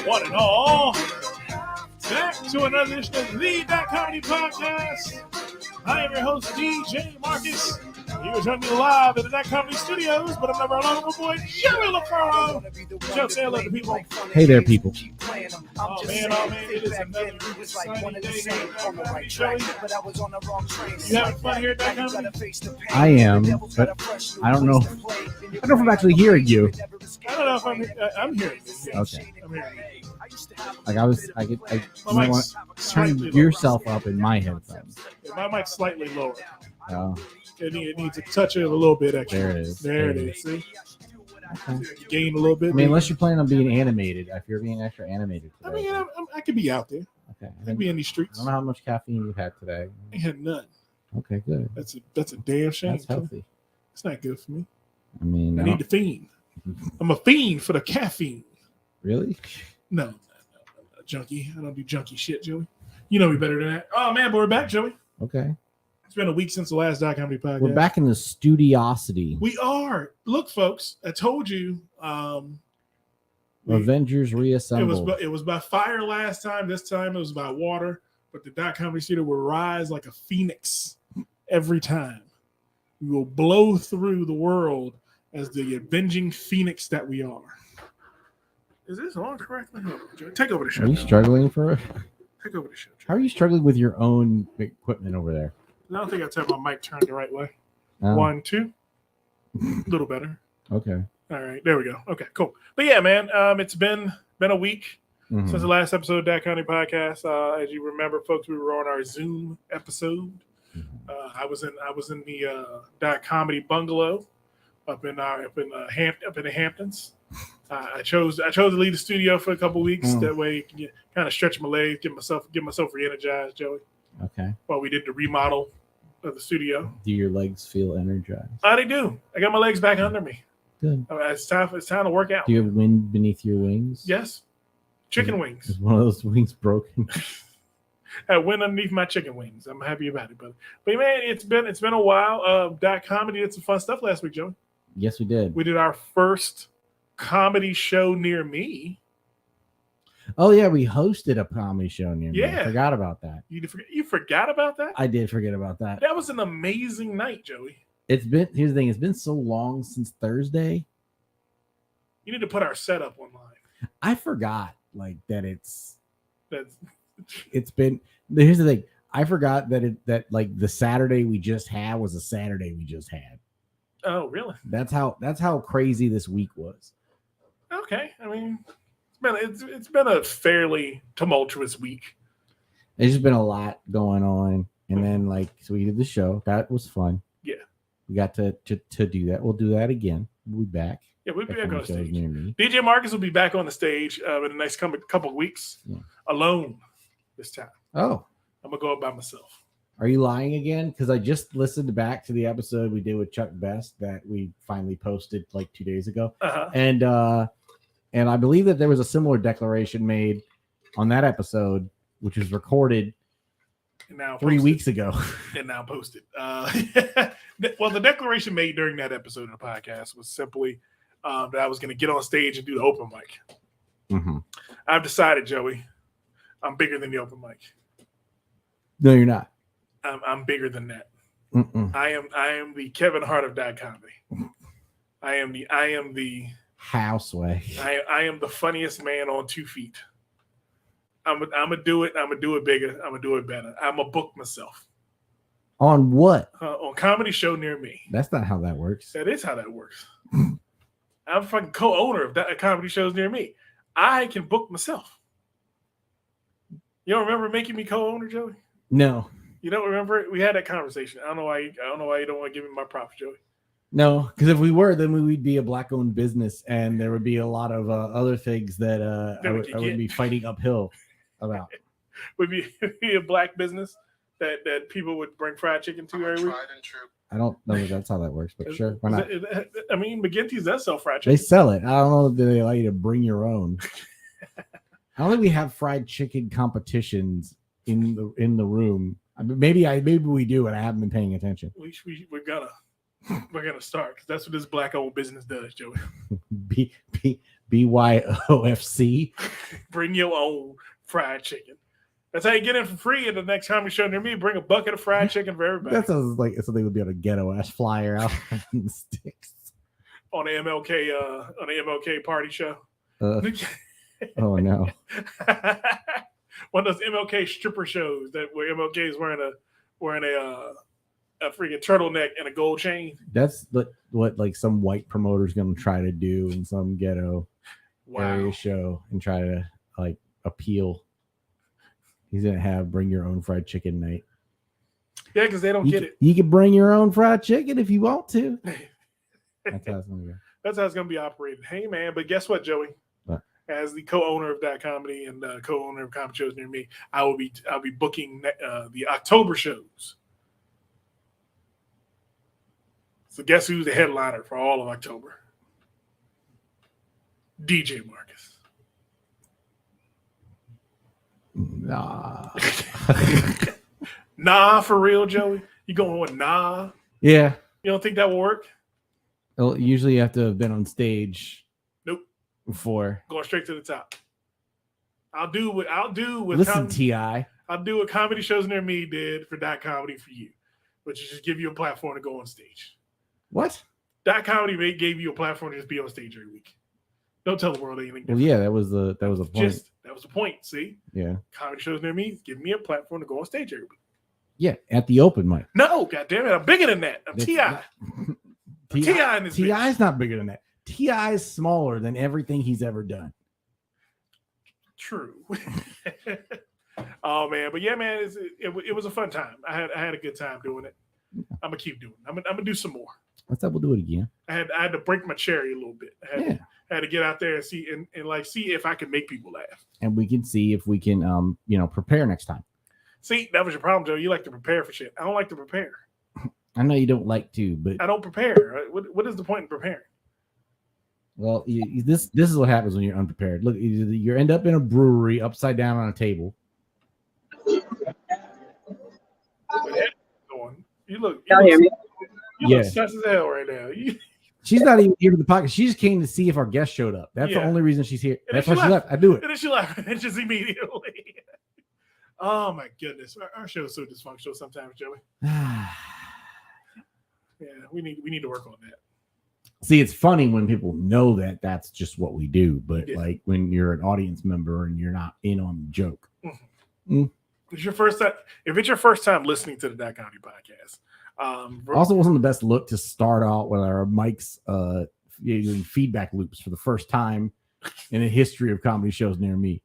one and all. Back to another edition of the Comedy Podcast. I am your host, DJ Marcus. You are joining me live at the Comedy Studios, but I'm never alone with my boy, Joey LaFaro. Joe, say hello to people. Hey there, people. Oh man, it is another exciting day here at Comedy Show. You having fun here at that Comedy? I am, but I don't know. I don't know if I'm actually hearing you. I don't know if I'm hearing you. Okay. I'm hearing you. Like I My might mic's want to slightly turn lower. yourself up in my headphones. My mic's slightly lower. Oh, It needs to touch it a little bit extra. there it is. There it is. See? Gain a little bit. I mean, unless you're planning on being animated, if you're being extra animated I today. mean, I could be out there. Okay. I could be in these I streets. don't know how much caffeine you had today. I ain't had none. Okay, good. That's a damn shame. That's healthy. It's not good for me. I mean, I need to fiend. I'm a fiend for the caffeine. really? No, junkie. I don't do junkie shit, Joey. You know me better than that. Oh man, but we're back, Joey. Okay. It's been a week since the last Comedy Podcast. We're back in the studiosity. We are. Look, folks, I told you. Avengers reassembled. It was by fire last time. This time it was by water. But the Comedy Studio will rise like a phoenix every time. We will blow through the world as the avenging phoenix that we are. Is this on correctly? Hold on, Joey. Take over the show. Are you struggling for? Take over the show. Joey. How are you struggling with your own equipment over there? I don't think I have my mic turned the right way. Oh, 1, 2. A little better. Okay. All right, there we go. Okay, cool. But yeah, man, it's been a week Mhm. since the last episode of That Comedy Podcast. As you remember, folks, we were on our Zoom episode. I was in the That Comedy Bungalow up in the Hamptons. I chose to leave the studio for a couple weeks. That way, you can kind of stretch my legs, get myself re-energized, Joey. Okay. While we did the remodel of the studio. Do your legs feel energized? They do. I got my legs back under me. Good. It's time to work out. Do you have wind beneath your wings? Yes. Chicken wings. Is one of those wings broken? I went underneath my chicken wings. I'm happy about it, but man, it's been a while. That Comedy did some fun stuff last week, Joey. Yes, we did. We did our first comedy show near me. Oh yeah, we hosted a comedy show near me. Yeah. I forgot about that. You forgot about that? I did forget about that. That was an amazing night, Joey. Here's the thing, it's been so long since Thursday. You need to put our setup online. I forgot that That's been here's the thing. I forgot that the Saturday we just had was a Saturday we just had. oh really? That's how crazy this week was. Okay. I mean, it's been a fairly tumultuous week. There's just been a lot going on. And then so we did the show. That was fun. Yeah. We got to do that. We'll do that again. We'll be back. Yeah, we'll be back on the Shows stage. near me. DJ Marcus will be back on the stage in the next couple of weeks, alone this time. Oh, I'm gonna go up by myself. are you lying again? Because I just listened back to the episode we did with Chuck Best that we finally posted 2 days ago, and I believe that there was a similar declaration made on that episode, which was recorded And now 3 posted. weeks ago. And now posted. Well, the declaration made during that episode of the podcast was simply that I was going to get on stage and do the open mic. Mm-hmm. I've decided, Joey, I'm bigger than the open mic. No, you're not. I'm bigger than that. Mm-mm. I am the Kevin Hart of that comedy. I am the Houseway. I am the funniest man on 2 feet. I'm gonna do it. I'm gonna do it bigger. I'm gonna do it better. I'm gonna book myself On what? on comedy show near me. That's not how that works. That is how that works. I'm a fucking co-owner of that comedy shows near me. I can book myself. You don't remember making me co-owner, Joey? No. You don't remember it? We had that conversation. I don't know why you don't want to give me my props, Joey. No, because if we were, then we would be a black-owned business, and there would be a lot of other things that I would be fighting uphill about. Would be a black business that people would bring fried chicken to every week. I don't know if that's how that works, but sure, why not? I mean, McGinty's does sell fried They chicken. sell it. I don't know if they allow you to bring your own. I don't think we have fried chicken competitions in the room. I mean, maybe we do, and I haven't been paying attention. We're gonna start because that's what this black owned business does, Joey. BYOFC. Bring your own fried chicken. That's how you get in for free at the next comedy show near me. Bring a bucket of fried chicken for everybody. That sounds like something would be on a ghetto ass flyer out in the sticks. On the MLK party show. Oh no. One of those MLK stripper shows where MLK is wearing a freaking turtleneck and a gold chain. That's what like some white promoter's gonna try to do in some ghetto area show and try to like appeal. He's gonna have bring your own fried chicken night. Yeah, because they don't get it. You can bring your own fried chicken if you want to. That's how it's gonna go. That's how it's gonna be operated. Hey man, but guess what, Joey? What? As the co-owner of that comedy and co-owner of comedy shows near me, I'll be booking the October shows. So guess who's the headliner for all of October? DJ Marcus. Nah. Nah, for real, Joey? You going with nah? Yeah. You don't think that will work? Well, usually you have to have been on stage. Nope. Before. Going straight to the top. I'll do what Listen, T.I. I'll do what comedy shows near me did for Dot Comedy for you, which is just give you a platform to go on stage. What? Dot Comedy gave you a platform to just be on stage every week. Don't tell the world anything different. Well, yeah, that was the point. That was the point. See? Yeah. Comedy shows near me give me a platform to go on stage every week. Yeah, at the open mic. No, goddamn it, I'm bigger than that. I'm T.I. T.I. in this T.I.'s not bigger than that. T.I. is smaller than everything he's ever done. True. Oh man, but yeah, man, it was a fun time. I had a good time doing it. I'm gonna keep doing it. I'm gonna do some more. Let's we'll do it again. I had to break my cherry a little bit. I had to get out there and see if I can make people laugh. And we can see if we can prepare next time. See, that was your problem, Joe. You like to prepare for shit. I don't like to prepare. I know you don't like to, but I don't prepare. What is the point in preparing? Well, this is what happens when you're unprepared. Look, you end up in a brewery upside down on a table. You look. Y'all hear me? You look sus as hell right now. She's not even here for the podcast. She just came to see if our guest showed up. That's the only reason she's here. That's why she left. I do it. And then she left just immediately. Oh my goodness, our show is so dysfunctional sometimes, Joey. Yeah, we need to work on that. See, it's funny when people know that that's just what we do, but like when you're an audience member and you're not in on the joke. Mm-hmm. It's your first time. If it's your first time listening to the Dot Comedy podcast, also wasn't the best look to start out with our mics doing feedback loops for the first time in the history of comedy shows near me.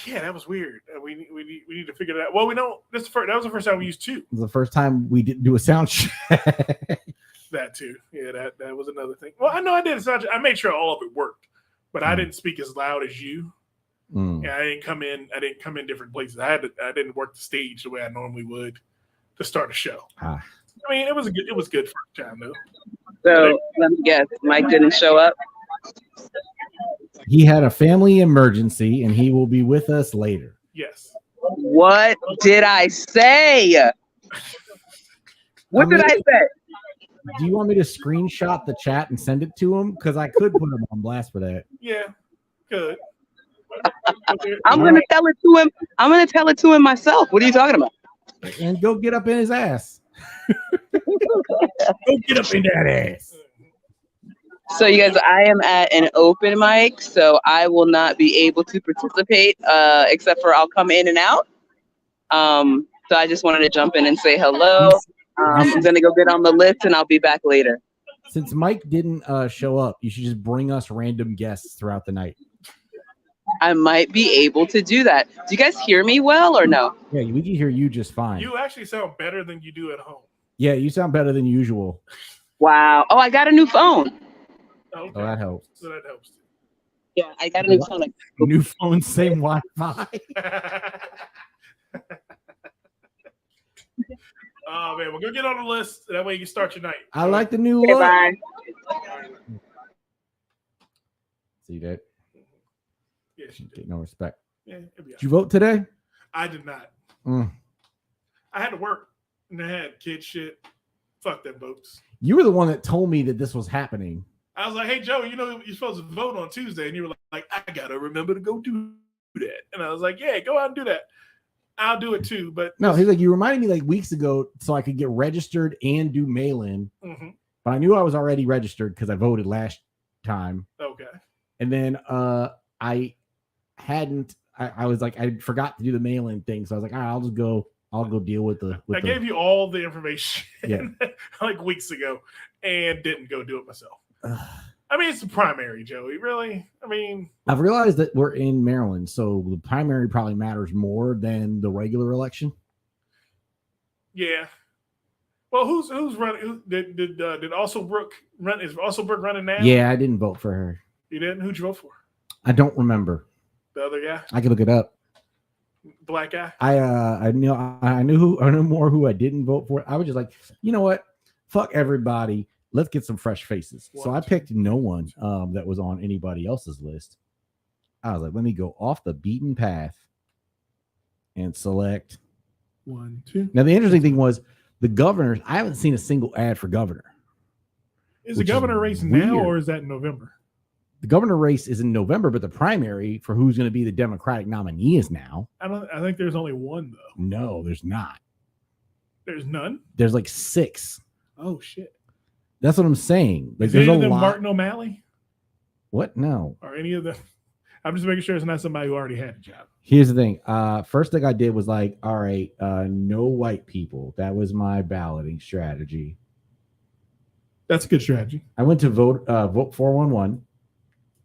Yeah, that was weird. We need to figure that out. Well, we know that was the first time we used two. It was the first time we didn't do a sound check. That too. Yeah, that was another thing. Well, I know I did a sound check. I made sure all of it worked, but I didn't speak as loud as you. And I didn't come in different places. I didn't work the stage the way I normally would to start a show. I mean, it was good first time though. So let me guess, Mike didn't show up. He had a family emergency, and he will be with us later. Yes. What did I say? What did I say? Do you want me to screenshot the chat and send it to him? Because I could put him on blast for that. Yeah, good. I'm gonna tell it to him. I'm gonna tell it to him myself. What are you talking about? And go get up in his ass. Go get up in that ass. So you guys, I am at an open mic, so I will not be able to participate, except for I'll come in and out. So I just wanted to jump in and say hello. I'm gonna go get on the list, and I'll be back later. Since Mike didn't show up, you should just bring us random guests throughout the night. I might be able to do that. Do you guys hear me well or no? Yeah, we can hear you just fine. You actually sound better than you do at home. Yeah, you sound better than usual. Wow. Oh, I got a new phone. Okay. Oh, that helps. So that helps. Yeah, I got a new phone. New phone, same Wi-Fi. Oh man, we're gonna get on the list. That way you can start your night. I like the new look. Bye. See that? Yeah, she did. Get no respect. Yeah, did you vote today? I did not. I had to work and I had kid shit. Fuck them votes. You were the one that told me that this was happening. I was like, hey, Joe, you know, you're supposed to vote on Tuesday. And you were like, I got to remember to go do that. And I was like, yeah, go out and do that. I'll do it too. But no, he's like, you reminded me like weeks ago so I could get registered and do mail-in. Mm-hmm. But I knew I was already registered because I voted last time. Okay. And then I was like, I forgot to do the mail-in thing. So I was like, all right, I'll go deal with the. I gave you all the information Yeah. like weeks ago and didn't go do it myself. I mean, it's the primary, Joey. Really? I mean, I've realized that we're in Maryland, so the primary probably matters more than the regular election. Yeah. Well, who's running? Did also Brooke run? Is also Brooke running now? Yeah, I didn't vote for her. You didn't? Who'd you vote for? I don't remember. The other guy? I can look it up. Black guy? I knew more who I didn't vote for. I was just like, you know what? Fuck everybody. Let's get some fresh faces. So I picked no one that was on anybody else's list. I was like, let me go off the beaten path and select 1, 2. Now, the interesting thing was the governors. I haven't seen a single ad for governor. Is the governor race now or is that in November? The governor race is in November, but the primary for who's going to be the Democratic nominee is now. I think there's only one though. No, there's not. There's none? There's like 6. Oh shit. That's what I'm saying. Like, is there's any a of them lot. Martin O'Malley? What? No. Or any of them? I'm just making sure it's not somebody who already had a job. Here's the thing. First thing I did was like, all right, no white people. That was my balloting strategy. That's a good strategy. I went to vote 411,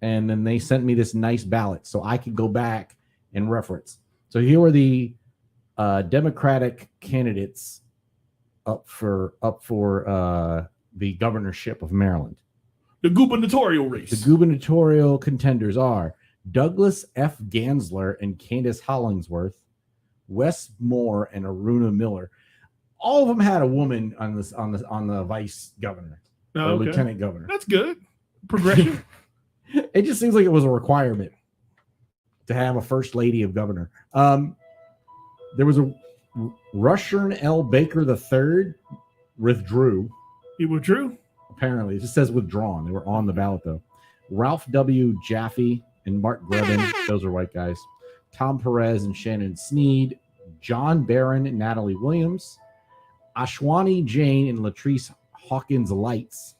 and then they sent me this nice ballot so I could go back and reference. So here were the Democratic candidates up for the governorship of Maryland. The gubernatorial race. The gubernatorial contenders are Douglas F. Gansler and Candace Hollingsworth, Wes Moore and Aruna Miller. All of them had a woman on the vice governor or lieutenant governor. That's good. Progression. It just seems like it was a requirement to have a first lady of governor. There was a Rushern L. Baker III withdrew. He withdrew? Apparently. It just says withdrawn. They were on the ballot, though. Ralph W. Jaffe and Mark Grevin. Those are white guys. Tom Perez and Shannon Sneed. John Barron and Natalie Williams. Ashwani Jane and Latrice Hawkins Lights.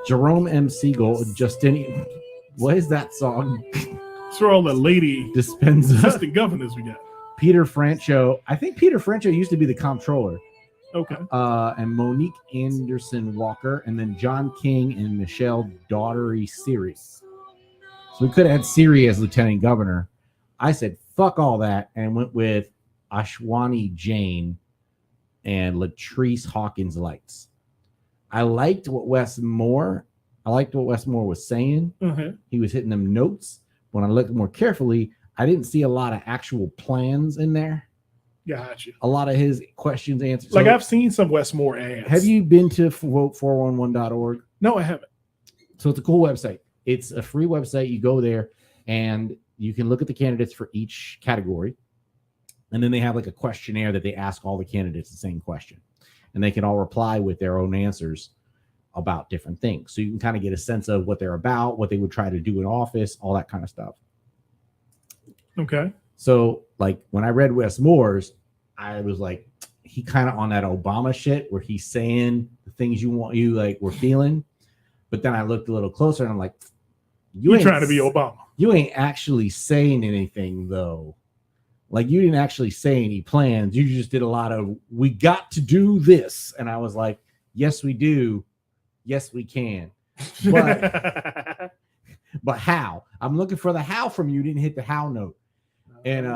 Jerome M. Siegel, Justinian. What is that song? It's for all the lady Dispenza. assistant governors we got. Peter Francho. I think Peter Francho used to be the comptroller. Okay. And Monique Anderson Walker, and then John King and Michelle Daughtery Siri. So we could have had Siri as lieutenant governor. I said, fuck all that, and went with Ashwani Jane and Latrice Hawkins Lights. I liked what Wes Moore was saying. Uh-huh. He was hitting them notes. When I looked more carefully, I didn't see a lot of actual plans in there. Gotcha. A lot of his questions answered. Like, I've seen some Westmore ads. Have you been to vote411.org? No, I haven't. So it's a cool website. It's a free website. You go there and you can look at the candidates for each category. And then they have like a questionnaire that they ask all the candidates the same question. And they can all reply with their own answers about different things. So you can kind of get a sense of what they're about, what they would try to do in office, all that kind of stuff. Okay. So like when I read Wes Moore's, I was like, he kind of on that Obama shit where he's saying the things we're feeling. But then I looked a little closer and I'm like, you're trying to be Obama. You ain't actually saying anything though. Like you didn't actually say any plans. You just did a lot of, we got to do this. And I was like, yes, we do. Yes, we can. But, but how? I'm looking for the how from you. You didn't hit the how note. And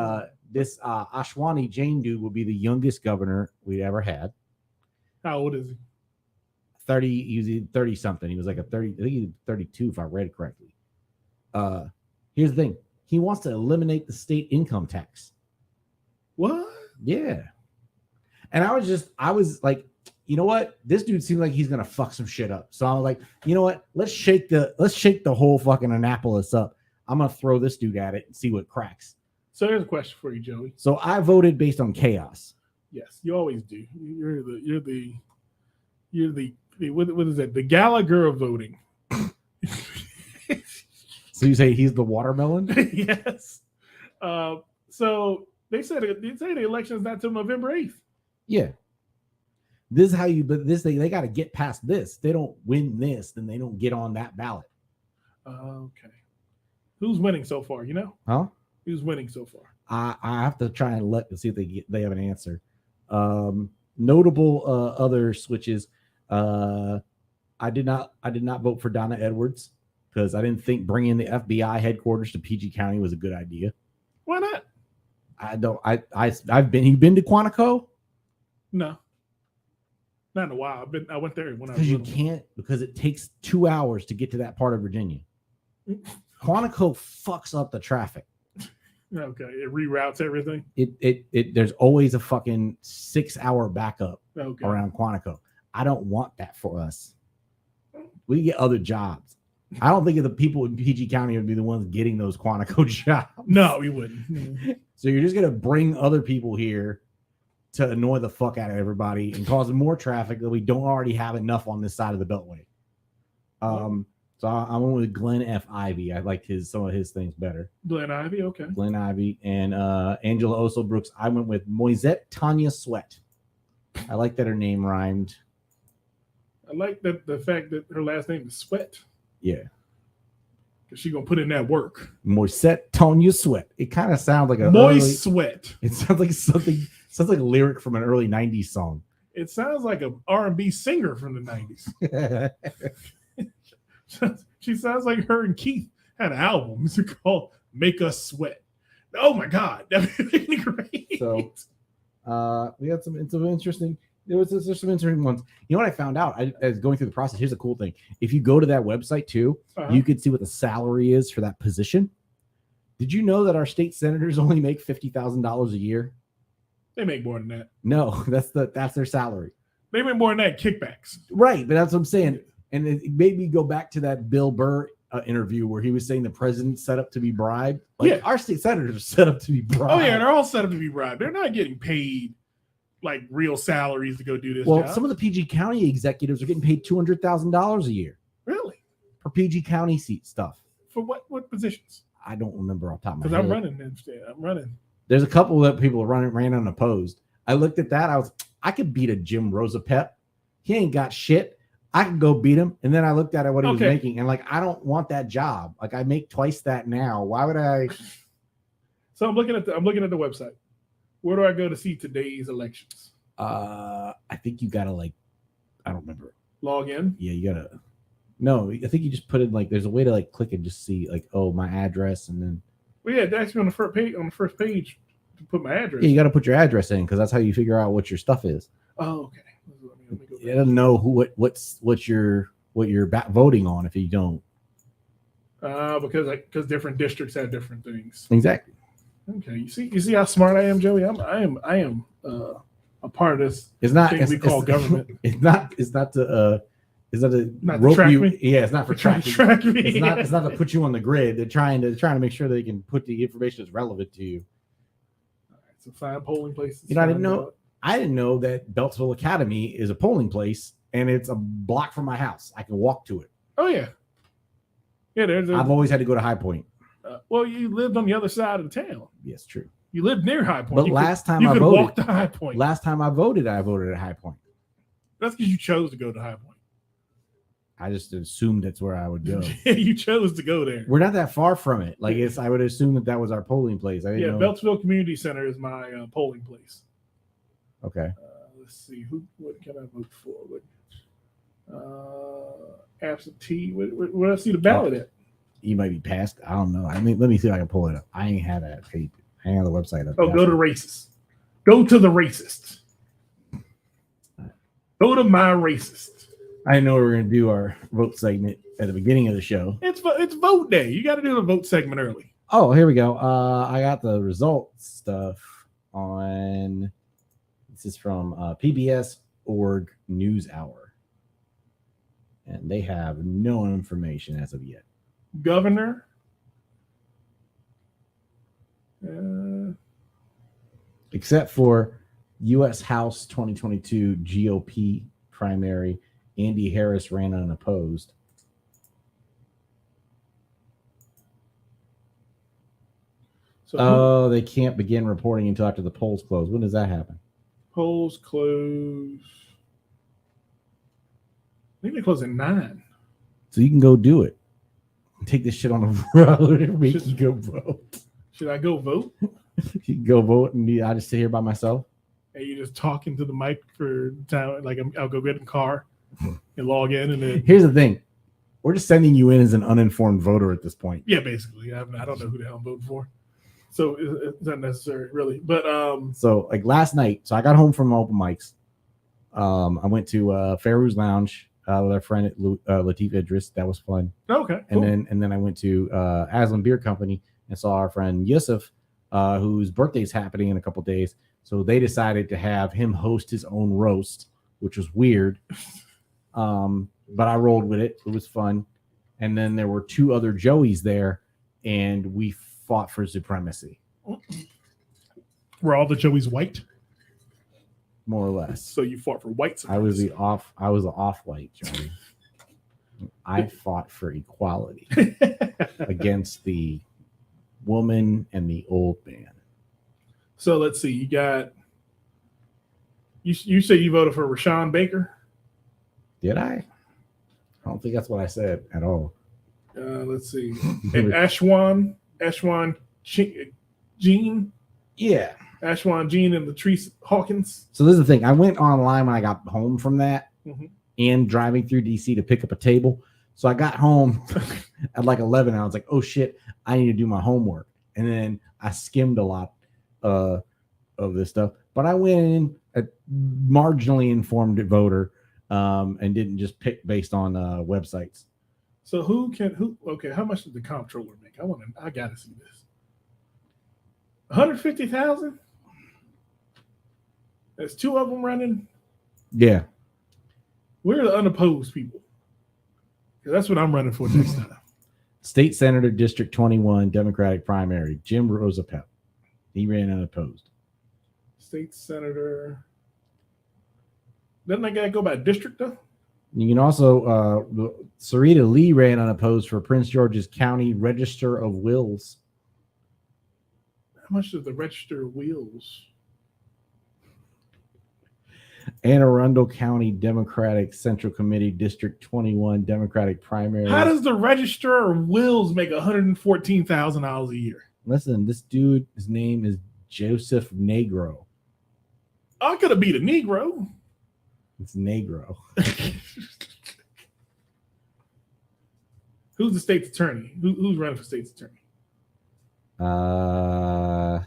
this Ashwani Jane dude will be the youngest governor we'd ever had. How old is he? 30, he was 30 something. He was like a 30, I think he was 32 if I read it correctly. Here's the thing. He wants to eliminate the state income tax. What? Yeah. And I was like, you know what? This dude seems like he's gonna fuck some shit up. So I was like, you know what? Let's shake the whole fucking Annapolis up. I'm gonna throw this dude at it and see what cracks. So here's a question for you, Joey. So I voted based on chaos. Yes, you always do. You're the what is that? The Gallagher of voting. So you say he's the watermelon? Yes. So they say the election is not till November 8th. Yeah. This is how you, but this they got to get past this. They don't win this, then they don't get on that ballot. Okay. Who's winning so far? You know? Huh? Who's winning so far? I have to try and look and see if they have an answer. Notable other switches. I did not vote for Donna Edwards because I didn't think bringing the FBI headquarters to PG County was a good idea. Why not? I've been. You been to Quantico? No. Not in a while. I went there when I was Because you little. can't, because it takes 2 hours to get to that part of Virginia. Quantico fucks up the traffic. Okay, it reroutes everything. It there's always a fucking 6 hour backup around Quantico. I don't want that for us. We get other jobs. I don't think the people in PG County would be the ones getting those Quantico jobs. No, we wouldn't. So you're just gonna bring other people here to annoy the fuck out of everybody and cause more traffic that we don't already have enough on this side of the Beltway. So I went with Glenn F. Ivy. I liked some of his things better. Glenn Ivy, okay. Glenn Ivy and Angela Oso Brooks. I went with Moisette Tanya Sweat. I like that her name rhymed. I like the fact that her last name is Sweat. Yeah. Because she's going to put in that work. Moisette Tanya Sweat. It kind of sounds like a Sweat. It sounds like sounds like a lyric from an early 90s song. It sounds like an R&B singer from the 90s. She sounds like her and Keith had an album. It's called Make Us Sweat. Oh my God. That would be great. So we had some interesting. There's some interesting ones. You know what I found out? As going through the process, here's a cool thing. If you go to that website too, you could see what the salary is for that position. Did you know that our state senators only make $50,000 a year? They make more than that. No, that's their salary. They make more than that kickbacks. Right, but that's what I'm saying. And it made me go back to that Bill Burr interview where he was saying the president's set up to be bribed. Like, our state senators are set up to be bribed. Oh yeah, they're all set up to be bribed. They're not getting paid like real salaries to go do this. Well, job. some of the PG County executives are getting paid $200,000 a year. Really? For PG County seat stuff. For what positions? I don't remember off the top of my head. Because I'm running instead. I'm running. There's a couple that people ran unopposed. I looked at that. I could beat a Jim Rosapep. He ain't got shit. I could go beat him. And then I looked at what he was making, and I don't want that job. Like, I make twice that now. Why would I? So I'm looking at the website. Where do I go to see today's elections? I think you gotta I don't remember. Log in. Yeah, you gotta. No, I think you just put in there's a way to click and just see my address, and then. Well, yeah, that's on the first page to put my address. Yeah, you got to put your address in because that's how you figure out what your stuff is. Oh, okay. Let me go It doesn't know what you're voting on if you don't. Because different districts have different things. Exactly. Okay. You see how smart I am, Joey. I am a part of this. It's not thing we call government. It's not to not rope track you. me? Yeah, it's not for tracking. Track me. It's not to put you on the grid. They're trying to make sure they can put the information that's relevant to you. All right, so 5 polling places. I didn't know that Beltsville Academy is a polling place, and it's a block from my house. I can walk to it. Oh yeah. Yeah, I've always had to go to High Point. Well, you lived on the other side of the town. Yes, true. You lived near High Point. But you last time you I could voted, walk to High Point. I voted at High Point. That's because you chose to go to High Point. I just assumed that's where I would go. You chose to go there. We're not that far from it. I would assume that was our polling place. I didn't know. Beltsville Community Center is my polling place. Okay. Let's see. What can I vote for? Absentee. Where I see the ballot at? You might be passed. I don't know. Let me see if I can pull it up. I ain't had that tape. I ain't have the website up. Oh, go to racist. Go to the racist. Go to my racist. I know we're going to do our vote segment at the beginning of the show. It's vote day. You got to do the vote segment early. Oh, here we go. I got the results stuff on. This is from PBS.org News Hour, and they have no information as of yet. Governor. Except for U.S. House 2022 GOP primary. Andy Harris ran unopposed. So Oh, they can't begin reporting until after the polls close. When does that happen? polls close. I think they close at 9. So you can go do it. Take this shit on the road and make you go vote. Should I go vote? You can go vote, and I just sit here by myself. And you just talking to the mic for time. Like I'll go get in the car and log in, and then Here's the thing: we're just sending you in as an uninformed voter at this point. yeah, basically, I don't know who the hell I'm voting for, so it's not necessary really. But So like last night, so I got home from open mics. I went to Fairuz Lounge with our friend Latif Idris. That was fun. okay, And cool. then I went to Aslan Beer Company and saw our friend Yusuf, whose birthday's happening in a couple days. So they decided to have him host his own roast, which was weird. But I rolled with it. It was fun. And then there were 2 other Joeys there, and we fought for supremacy, Were all the Joeys white? more or less. So you fought for white I was supremacy. the off-white Joey. I fought for equality against the woman and the old man. So let's see. You got you say you voted for Rashawn Baker. Did I? I don't think that's what I said at all. Let's see. And Ashwan Jean. Yeah. Ashwan Jean and Latrice Hawkins. So this is the thing. I went online when I got home from that Mhm. and driving through DC to pick up a table. So I got home at like 11. And I was like, oh shit, I need to do my homework. And then I skimmed a lot of this stuff. But I went in a marginally informed voter and didn't just pick based on websites. So okay, how much did the comptroller make? I gotta see this. 150,000? There's 2 of them running. Yeah. Where are the unopposed people? 'Cause that's what I'm running for next time. State Senator District 21 Democratic primary, Jim Rosapep. He ran unopposed. State senator. Doesn't that guy go by district though? You can also Sarita Lee ran unopposed for Prince George's County Register of Wills. How much does the register of wills? Anne Arundel County Democratic Central Committee District 21 Democratic primary. How does the register of wills make $114,000 a year? Listen, this dude, his name is Joseph Negro. I could have beat a Negro. It's Negro. Who's the state's attorney? Who's running for state's attorney? I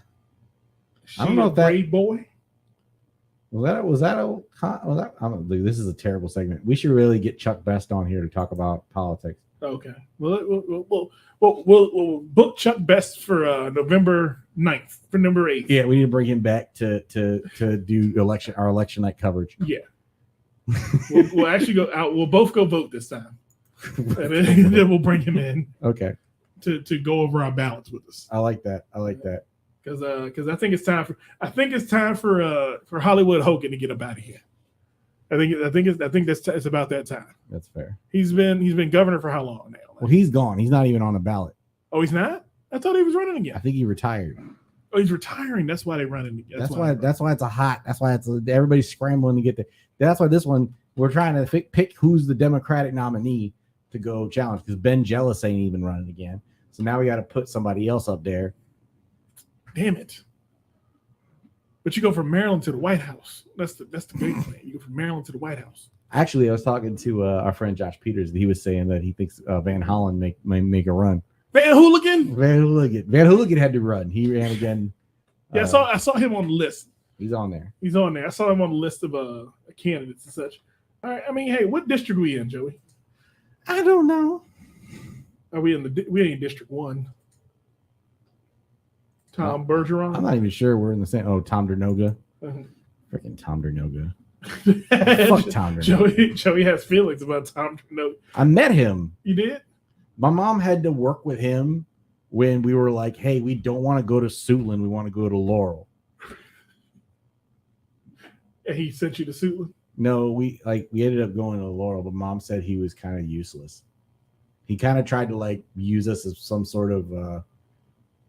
don't She know a if that Brave boy. was that I don't think this is a terrible segment. We should really get Chuck Best on here to talk about politics. Okay. We'll book Chuck Best for November 9th, for number 8th. Yeah, we need to bring him back to do our election night coverage. Yeah. We'll actually go out. We'll both go vote this time. And then we'll bring him in Okay. to go over our ballots with us. I like that. Because I think it's time for Hollywood Hogan to get up out of here. I think it's about that time. That's fair. He's been governor for how long now? Well, he's gone. He's not even on the ballot. Oh, he's not? I thought he was running I again. think he retired. Oh, he's retiring. That's why they're running again. That's why everybody's scrambling to get there. That's why this one we're trying to pick who's the Democratic nominee to go challenge, because Ben Jealous ain't even running again. So now we got to put somebody else up there. Damn it. But you go from Maryland to the White House. That's the big plan. You go from Maryland to the White House. Actually, I was talking to our friend Josh Peters. He was saying that he thinks Van Hollen may make a run. Van Hooligan? Van Hooligan had to run. He ran again. Yeah, I saw him on the list. He's on there. He's on there. I saw him on the list of candidates and such. All right. I mean, hey, what district are we in, Joey? I don't know. Are we in District 1? Tom Bergeron? I'm not even sure we're in the same. Oh, Tom Dernoga. Uh-huh. Freaking Tom Dernoga. Fuck Tom Dernoga. Joey has feelings about Tom Dernoga. I met him. You did? My mom had to work with him when we were like, hey, we don't want to go to Suitland. We want to go to Laurel. And he sent you to Suitland? No, we ended up going to Laurel, but mom said he was kind of useless. He kind of tried to use us as some sort of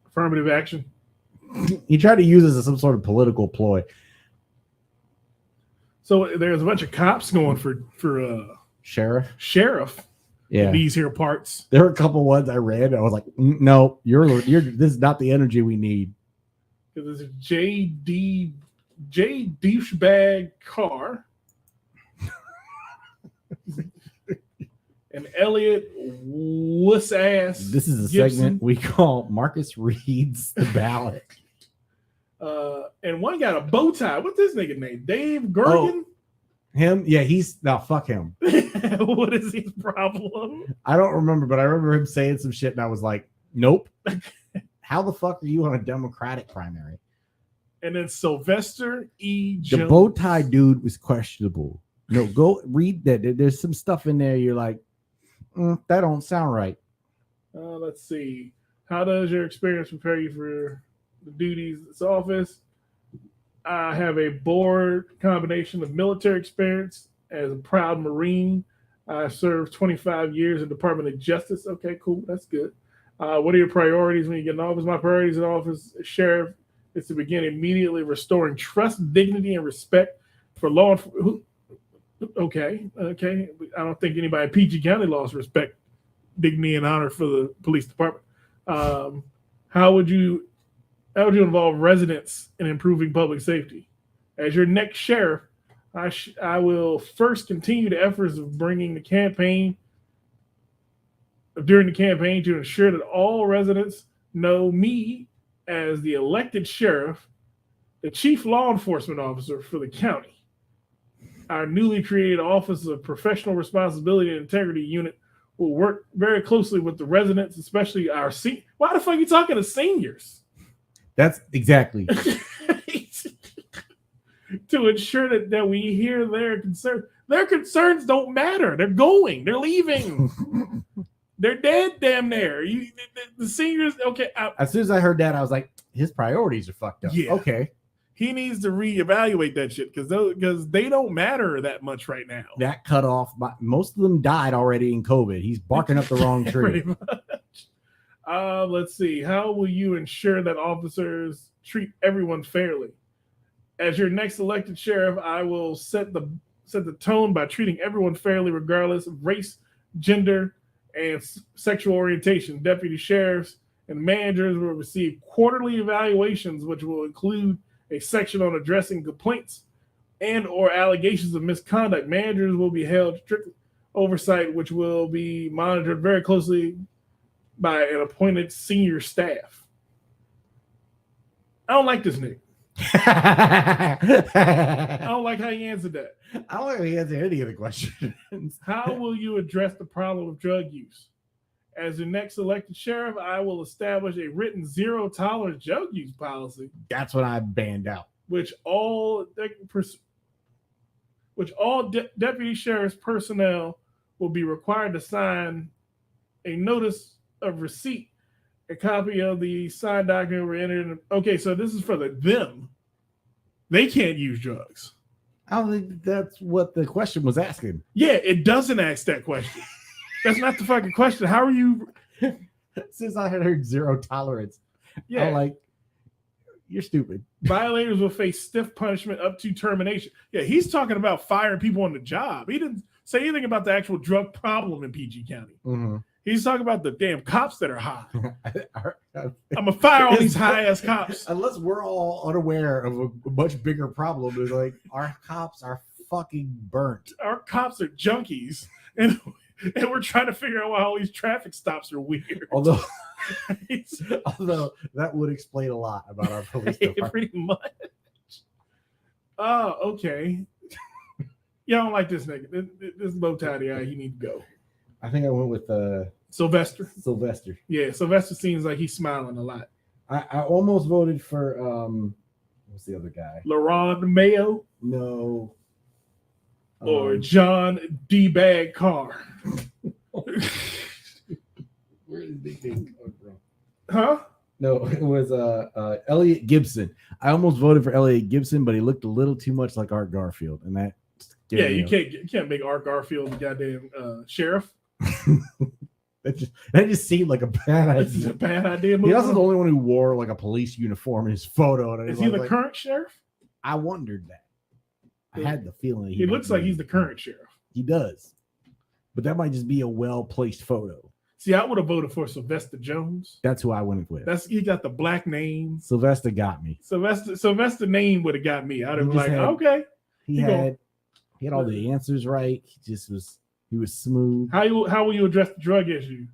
Affirmative action. He tried to use this as some sort of political ploy. So there's a bunch of cops going for sheriff. Yeah, These here parts. there were a couple ones I read. I was like, no, you're this is not the energy we need. There's a J douchebag Carr. And Elliot wuss ass. This is a Gibson. segment we call Marcus Reads the Ballot. And one got a bow tie. What's this nigga name? Dave Gergen? Him? Yeah, fuck him. What is his problem? I don't remember, but I remember him saying some shit and I was like, nope. How the fuck are you on a Democratic primary? And then Sylvester E. Jones. The bow tie dude was questionable. No, go read that. There's some stuff in there you're like, that don't sound right. Let's see. How does your experience prepare you for the duties of this office? I have a broad combination of military experience as a proud Marine. I served 25 years in the Department of Justice. Okay, cool. That's good. What are your priorities when you get in office? My priorities in office as sheriff is to begin immediately restoring trust, dignity, and respect for law enforcement. Okay. I don't think anybody in PG County lost respect, dignity, and honor for the police department. How would you involve residents in improving public safety? As your next sheriff, I will first continue the efforts of during the campaign to ensure that all residents know me as the elected sheriff, the chief law enforcement officer for the county. Our newly created Office of Professional Responsibility and Integrity Unit will work very closely with the residents, especially our seniors. Why the fuck are you talking to seniors? That's exactly. To ensure that we hear their concerns. Their concerns don't matter. They're going. They're leaving. They're dead damn near. The seniors, okay. As soon as I heard that, I was like, his priorities are fucked up. Yeah. Okay. He needs to reevaluate that shit because they don't matter that much right now. That cut off. Most of them died already in COVID. He's barking up the wrong tree. Pretty much. Let's see. How will you ensure that officers treat everyone fairly? As your next elected sheriff, I will set the tone by treating everyone fairly, regardless of race, gender, and sexual orientation. Deputy sheriffs and managers will receive quarterly evaluations, which will include a section on addressing complaints and or allegations of misconduct. Managers will be held strict oversight, which will be monitored very closely by an appointed senior staff. I don't like this nigga. I don't like how he answered that. I don't like how he answered any of the questions. How will you address the problem of drug use? As the next elected sheriff, I will establish a written zero tolerance drug use policy. That's what I banned out. Which all deputy sheriff's personnel will be required to sign a notice of receipt. A copy of the signed document were entered. Okay, so this is for them. They can't use drugs. I don't think that's what the question was asking. Yeah, it doesn't ask that question. That's not the fucking question. How are you? Since I had heard zero tolerance, Yeah, I'm like, you're stupid. Violators will face stiff punishment up to termination. Yeah, he's talking about firing people on the job. He didn't say anything about the actual drug problem in PG County. Mm-hmm. He's talking about the damn cops that are high. I'm gonna fire all these high ass cops. Unless we're all unaware of a much bigger problem, is like our cops are fucking burnt. Our cops are junkies, and we're trying to figure out why all these traffic stops are weird. Although that would explain a lot about our police department. Pretty much. Oh, okay. Yeah, I don't like this nigga. This bow tie guy, he need to go. I think I went with Sylvester. Yeah, Sylvester seems like he's smiling a lot. I almost voted for what's the other guy? LaRon Mayo. No. Or John D. Bag Carr. Where did they come from? Huh? No, it was Elliot Gibson. I almost voted for Elliot Gibson, but he looked a little too much like Art Garfield, and that. Yeah, you can't make Art Garfield the goddamn sheriff. That just seemed like a bad This is a idea. bad idea. He also the only one who wore like a police uniform in his photo. And Is he the current sheriff? I wondered that. I had the feeling He looks like he's the current sheriff. He does, but that might just be a well placed photo. See, I would have voted for Sylvester Jones. That's who I went with. He got the black name. Sylvester got me. Sylvester name would have got me. I'd have been like, had- okay. He had all the answers right. He was smooth. How will you address the drug issue?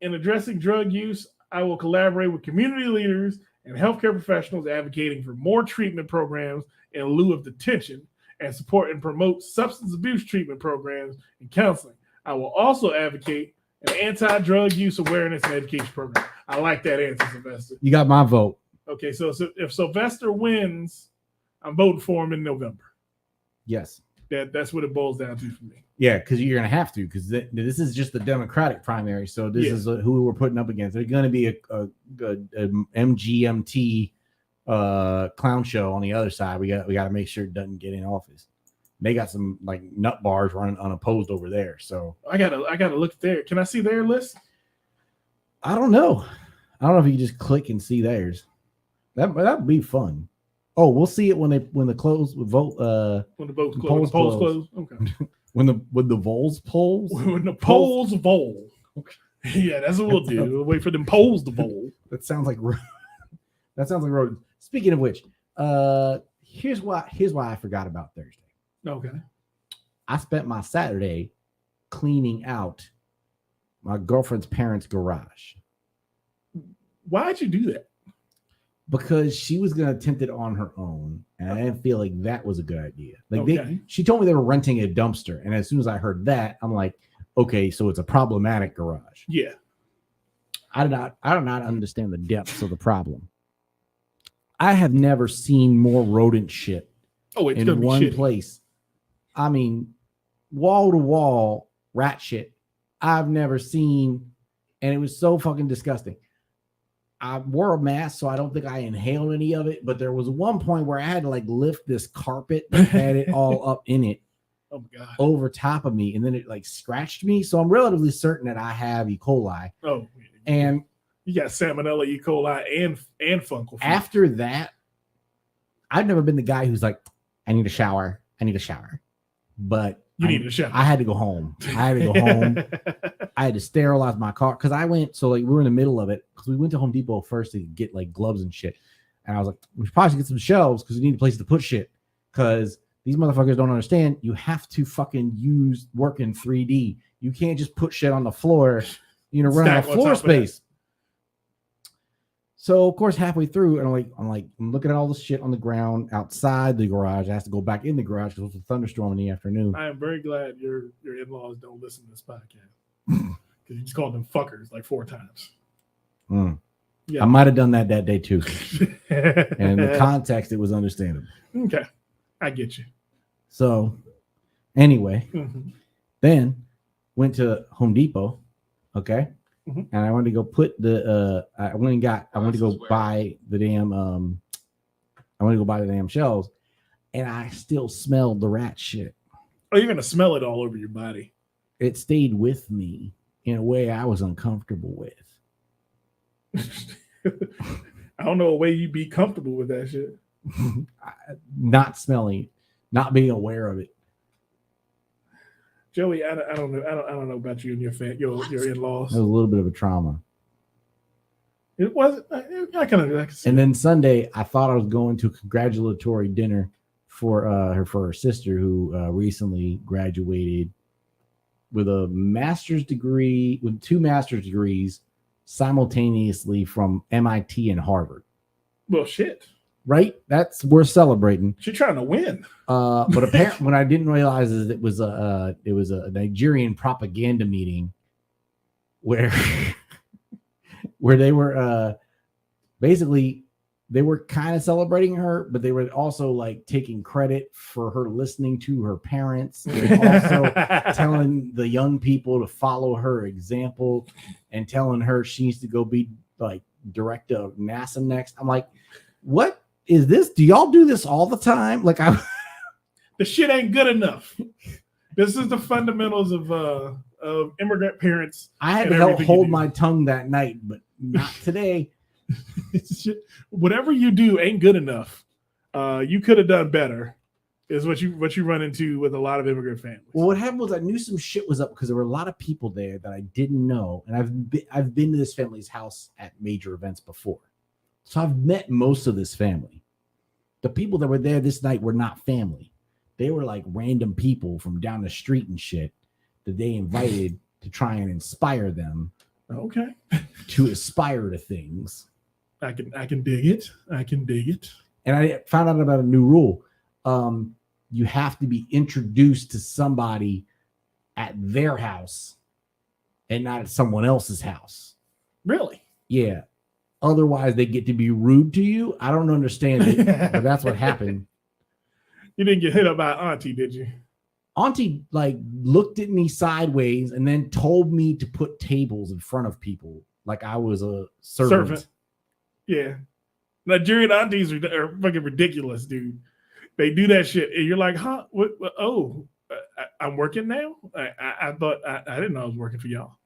In addressing drug use, I will collaborate with community leaders and healthcare professionals advocating for more treatment programs in lieu of detention and support and promote substance abuse treatment programs and counseling. I will also advocate an anti-drug use awareness and education program. I like that answer, Sylvester. You got my vote. Okay, so if Sylvester wins, I'm voting for him in November. Yes. That's what it boils down to for me. Yeah, because you're gonna have to, because this is just the Democratic primary. So this is who we're putting up against. There's gonna be a MGMT clown show on the other side. We got to make sure it doesn't get in office. They got some like nut bars running unopposed over there. So I gotta look there. Can I see their list? I don't know. I don't know if you can just click and see theirs. That'd be fun. Oh, we'll see it when the polls close. When the polls close. Okay. when the polls polls. When the polls voll. Okay. Yeah, that's what we'll do. We'll wait for them polls to voll. That sounds like road. Speaking of which, here's why I forgot about Thursday. Okay. I spent my Saturday cleaning out my girlfriend's parents' garage. Why'd you do that? Because she was going to attempt it on her own, and I didn't feel like that was a good idea. Like she told me they were renting a dumpster, and as soon as I heard that, I'm like, okay, so it's a problematic garage. Yeah. I do not understand the depths of the problem. I have never seen more rodent shit in one place. I mean, wall to wall rat shit I've never seen, and it was so fucking disgusting. I wore a mask, so I don't think I inhaled any of it, but there was one point where I had to like lift this carpet that had it all up in it. Oh my God. Over top of me, and then it like scratched me. So I'm relatively certain that I have E. coli. Oh, and you got salmonella, E. coli, and fungal. After that, I've never been the guy who's like, I need a shower. But you need a shower. I had to go home. I had to sterilize my car because I went. So like we were in the middle of it because we went to Home Depot first to get like gloves and shit. And I was like, we should probably get some shelves because we need a place to put shit. Because these motherfuckers don't understand. You have to fucking work in 3D. You can't just put shit on the floor. Run out of floor space. So of course, halfway through, and I'm looking at all this shit on the ground outside the garage. I have to go back in the garage because it was a thunderstorm in the afternoon. I am very glad your in-laws don't listen to this podcast because you just called them fuckers like 4 times. Yeah. I might have done that day too. And in the context, it was understandable. Okay, I get you. So, anyway, then went to Home Depot. Okay. And I wanted to go put I wanted to go buy the damn shelves, and I still smelled the rat shit. Oh, you're gonna smell it all over your body. It stayed with me in a way I was uncomfortable with. I don't know a way you'd be comfortable with that shit. Not smelling, not being aware of it. Joey, I don't know. I don't know about you and your in-laws. It was a little bit of a trauma. It wasn't. I can see. And then Sunday, I thought I was going to a congratulatory dinner for her sister who recently graduated with a master's degree, with 2 master's degrees simultaneously from MIT and Harvard. Well, shit. Right? We're celebrating. She's trying to win. But apparently, what I didn't realize is it was a Nigerian propaganda meeting where they were basically they were kind of celebrating her, but they were also like taking credit for her listening to her parents, and also telling the young people to follow her example and telling her she needs to go be like director of NASA next. I'm like, what is this? Do y'all do this all the time? Like, the shit ain't good enough. This is the fundamentals of of immigrant parents. I had and to everything you hold do. my tongue that night, but not today. Whatever you do ain't good enough. You could have done better. Is what you run into with a lot of immigrant families. Well, what happened was I knew some shit was up because there were a lot of people there that I didn't know, and I've been to this family's house at major events before, so I've met most of this family. The people that were there this night were not family; they were like random people from down the street and shit that they invited to try and inspire them. Okay, to aspire to things. I can dig it. I can dig it. And I found out about a new rule. You have to be introduced to somebody at their house and not at someone else's house. Really? Yeah. Otherwise, they get to be rude to you. I don't understand it, but that's what happened. You didn't get hit up by Auntie, did you? Auntie like looked at me sideways and then told me to put tables in front of people like I was a servant. Yeah. Nigerian aunties are fucking ridiculous, dude. They do that shit, and you're like, huh? What? Oh, I'm working now. I thought I didn't know I was working for y'all.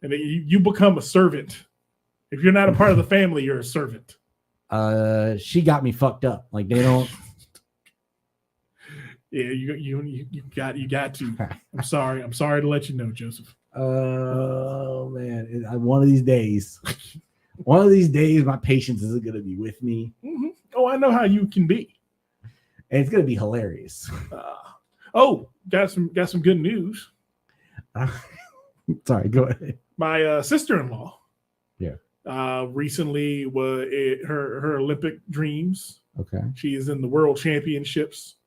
And then you become a servant. If you're not a part of the family, you're a servant. She got me fucked up. Like they don't. Yeah, you got to. I'm sorry to let you know, Joseph. Oh man, one of these days, my patience isn't gonna be with me. Mm-hmm. Oh, I know how you can be. And it's gonna be hilarious. Got some good news. Sorry, go ahead. My sister-in-law, recently was her Olympic dreams. Okay, she is in the World Championships.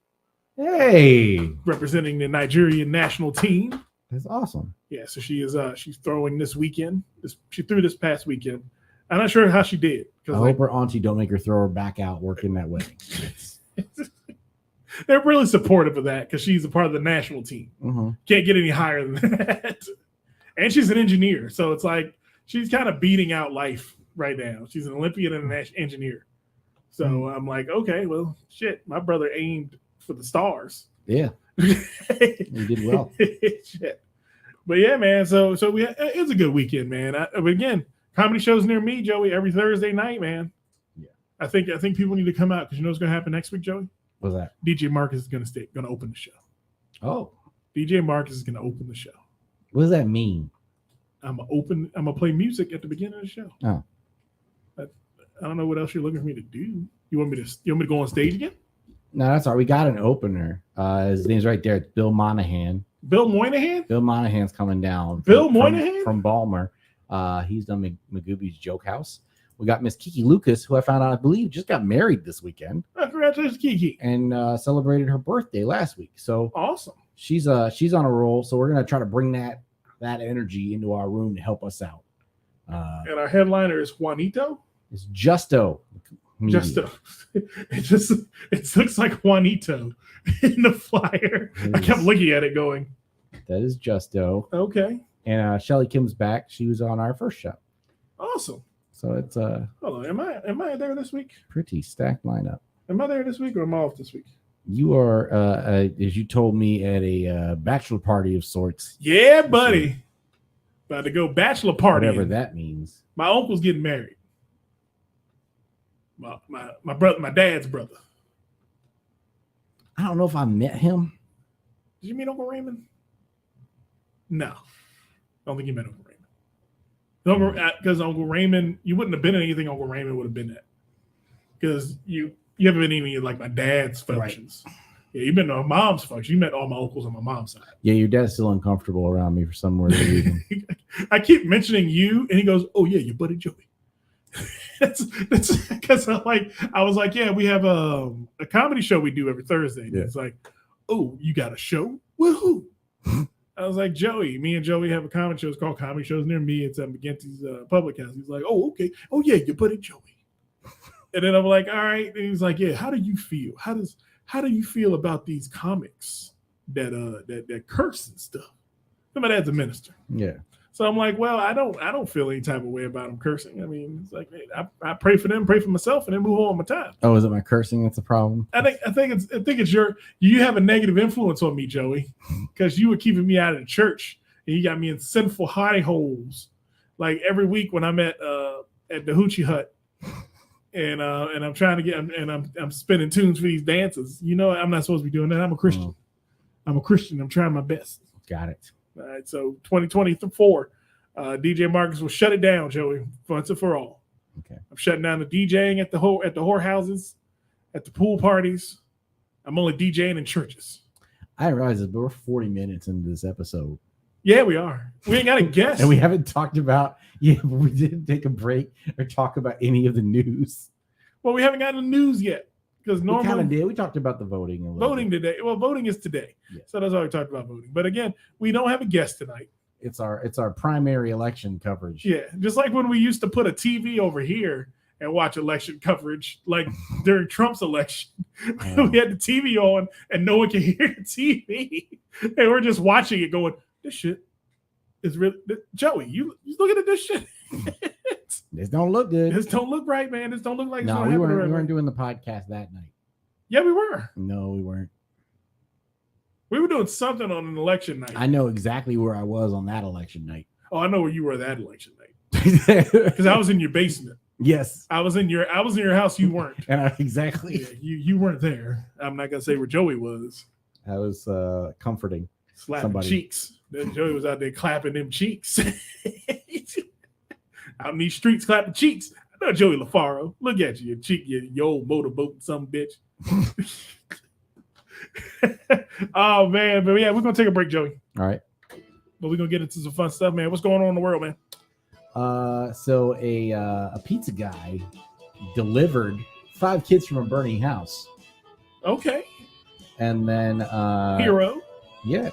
Hey, representing the Nigerian national team. That's awesome. Yeah, so she's throwing this weekend. She threw this past weekend. I'm not sure how she did. I hope her auntie don't make her throw her back out working that wedding. They're really supportive of that because she's a part of the national team. Mm-hmm. Can't get any higher than that. And she's an engineer, so it's like she's kind of beating out life right now. She's an Olympian and an engineer. So I'm like, okay, well, shit. My brother aimed for the stars. Yeah, you did well. Shit. But yeah, man. So it's a good weekend, man. But again, comedy shows near me, Joey, every Thursday night, man. Yeah, I think people need to come out because you know what's going to happen next week, Joey. What's that? DJ Marcus is going to open the show. Oh, DJ Marcus is going to open the show. What does that mean? I'm gonna play music at the beginning of the show. Oh, I don't know what else you're looking for me to do. You want me to go on stage again? No, that's all right. We got an opener. His name's right there. It's Bill Monahan. Bill Moynihan? Bill Monahan's coming down. Bill Moynihan? From Balmer. He's done Magooby's Joke House. We got Miss Kiki Lucas, who I found out, I believe, just got married this weekend. Oh, congratulations, Kiki. And celebrated her birthday last week. So awesome. She's on a roll. So we're going to try to bring that energy into our room to help us out. And our headliner is Juanito? It's Justo. Justo. It looks like Juanito in the flyer. I kept looking at it going, that is Justo. Okay. And Shelly Kim's back. She was on our first show. Awesome. So it's hold on. Am I there this week? Pretty stacked lineup. Am I there this week or am I off this week? You are, as you told me, at a bachelor party of sorts. Yeah, buddy. About to go bachelor party. Whatever that means. My uncle's getting married. My brother, my dad's brother. I don't know if I met him. Did you meet Uncle Raymond? No. I don't think you met Uncle Raymond. Because Uncle Raymond, you wouldn't have been at anything Uncle Raymond would have been at. Because you haven't been any of like my dad's functions. Right. Yeah, you've been to my mom's function. You met all my uncles on my mom's side. Yeah, your dad's still uncomfortable around me for some reason. I keep mentioning you, and he goes, "Oh yeah, your buddy Joey." that's because I was like, yeah, we have a comedy show we do every Thursday. Yeah. It's like, oh, you got a show? Woohoo! I was like, Joey, me and Joey have a comedy show. It's called Comedy Shows Near Me. It's at McGinty's Public House. He's like, oh, okay. Oh yeah, your buddy Joey. And then I'm like, all right. And he's like, yeah, how do you feel? How do you feel about these comics that curse and stuff? My dad's a minister. Yeah. So I'm like, well, I don't feel any type of way about them cursing. I mean, it's like I pray for them, pray for myself, and then move on my time. Oh, is it my cursing that's a problem? I think it's you have a negative influence on me, Joey, because you were keeping me out of the church And you got me in sinful high holes. Like every week when I'm at the Hoochie Hut and I'm trying to get I'm spinning tunes for these dances. You know, I'm not supposed to be doing that. I'm a Christian. Oh. I'm a Christian. I'm trying my best. Got it. All right. So 2024, DJ Marcus will shut it down, Joey, once and for all. Okay. I'm shutting down the DJing at the whorehouses, at the pool parties. I'm only DJing in churches. I didn't realize that we're 40 minutes into this episode. Yeah, we are. We ain't got a guest. And we haven't talked about, we didn't take a break or talk about any of the news. Well, we haven't gotten the news yet. Because We kind of normally did. We talked about the voting a little voting bit. today. Well, voting is today. Yeah. So that's why we talked about voting. But again, we don't have a guest tonight. It's our primary election coverage. Yeah. Just like when we used to put a TV over here and watch election coverage, like during Trump's election. We had the TV on and no one can hear the TV. And we're just watching it going, this shit is really Joey, you looking at this shit. This don't look good. This don't look right, man. This don't look like No, we weren't doing the podcast that night. Yeah, we were. No, we weren't. We were doing something on an election night. I know exactly where I was on that election night. Oh, I know where you were that election night. Because I was in your basement. Yes. I was in your house, you weren't. And exactly. Yeah, you weren't there. I'm not gonna say where Joey was. That was comforting. Slapping Somebody. cheeks. Then Joey was out there clapping them cheeks. Out in these streets clapping cheeks. I know Joey LaFaro. Look at you, your cheek, your old motorboat, some bitch. Oh man, but yeah, we're gonna take a break, Joey. All right. But we're gonna get into some fun stuff, man. What's going on in the world, man? So a pizza guy delivered 5 kids from a burning house. Okay. And then Hero. Yeah.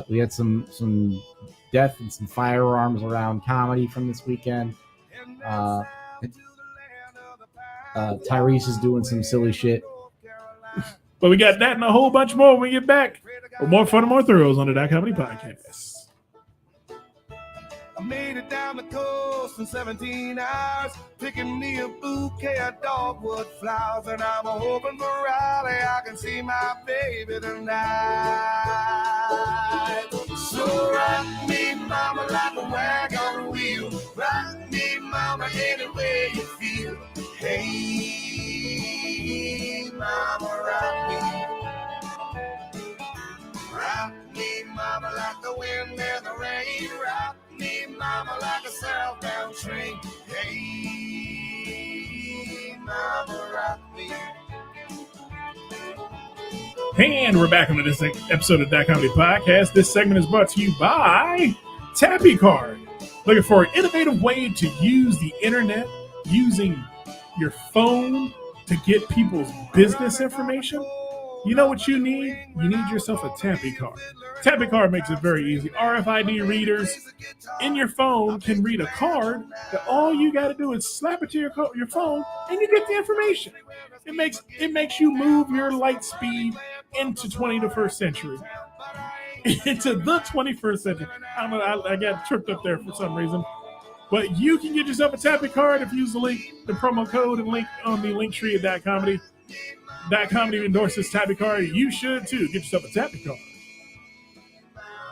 We had some death and some firearms around comedy from this weekend. Tyrese is doing some silly shit. But we got that and a whole bunch more when we get back. For more fun and more thrills on the Dot Comedy Podcast. I made it down the coast in 17 hours, picking me a bouquet of dogwood flowers, and I'm hoping for Raleigh I can see my baby tonight. So rock me, mama, like a wagon wheel. Rock me, mama, any way you feel. Hey, mama, rock me. Rock me, mama, like the wind and the rain. Rock me, mama, like a southbound train. Hey, mama, rock me. And we're back on this episode of Dot Comedy Podcast. This segment is brought to you by Tappy Card. Looking for an innovative way to use the internet using your phone to get people's business information? You know what you need? You need yourself a Tappy Card. Tappy Card makes it very easy. RFID readers in your phone can read a card that all you got to do is slap it to your phone and you get the information. It makes you move your light speed into 21st century. Into the 21st century. I got tripped up there for some reason. But you can get yourself a Tappy Card if you use the promo code and link on the link tree at .comedy. .comedy endorses Tappy Card. You should too. Get yourself a Tappy Card.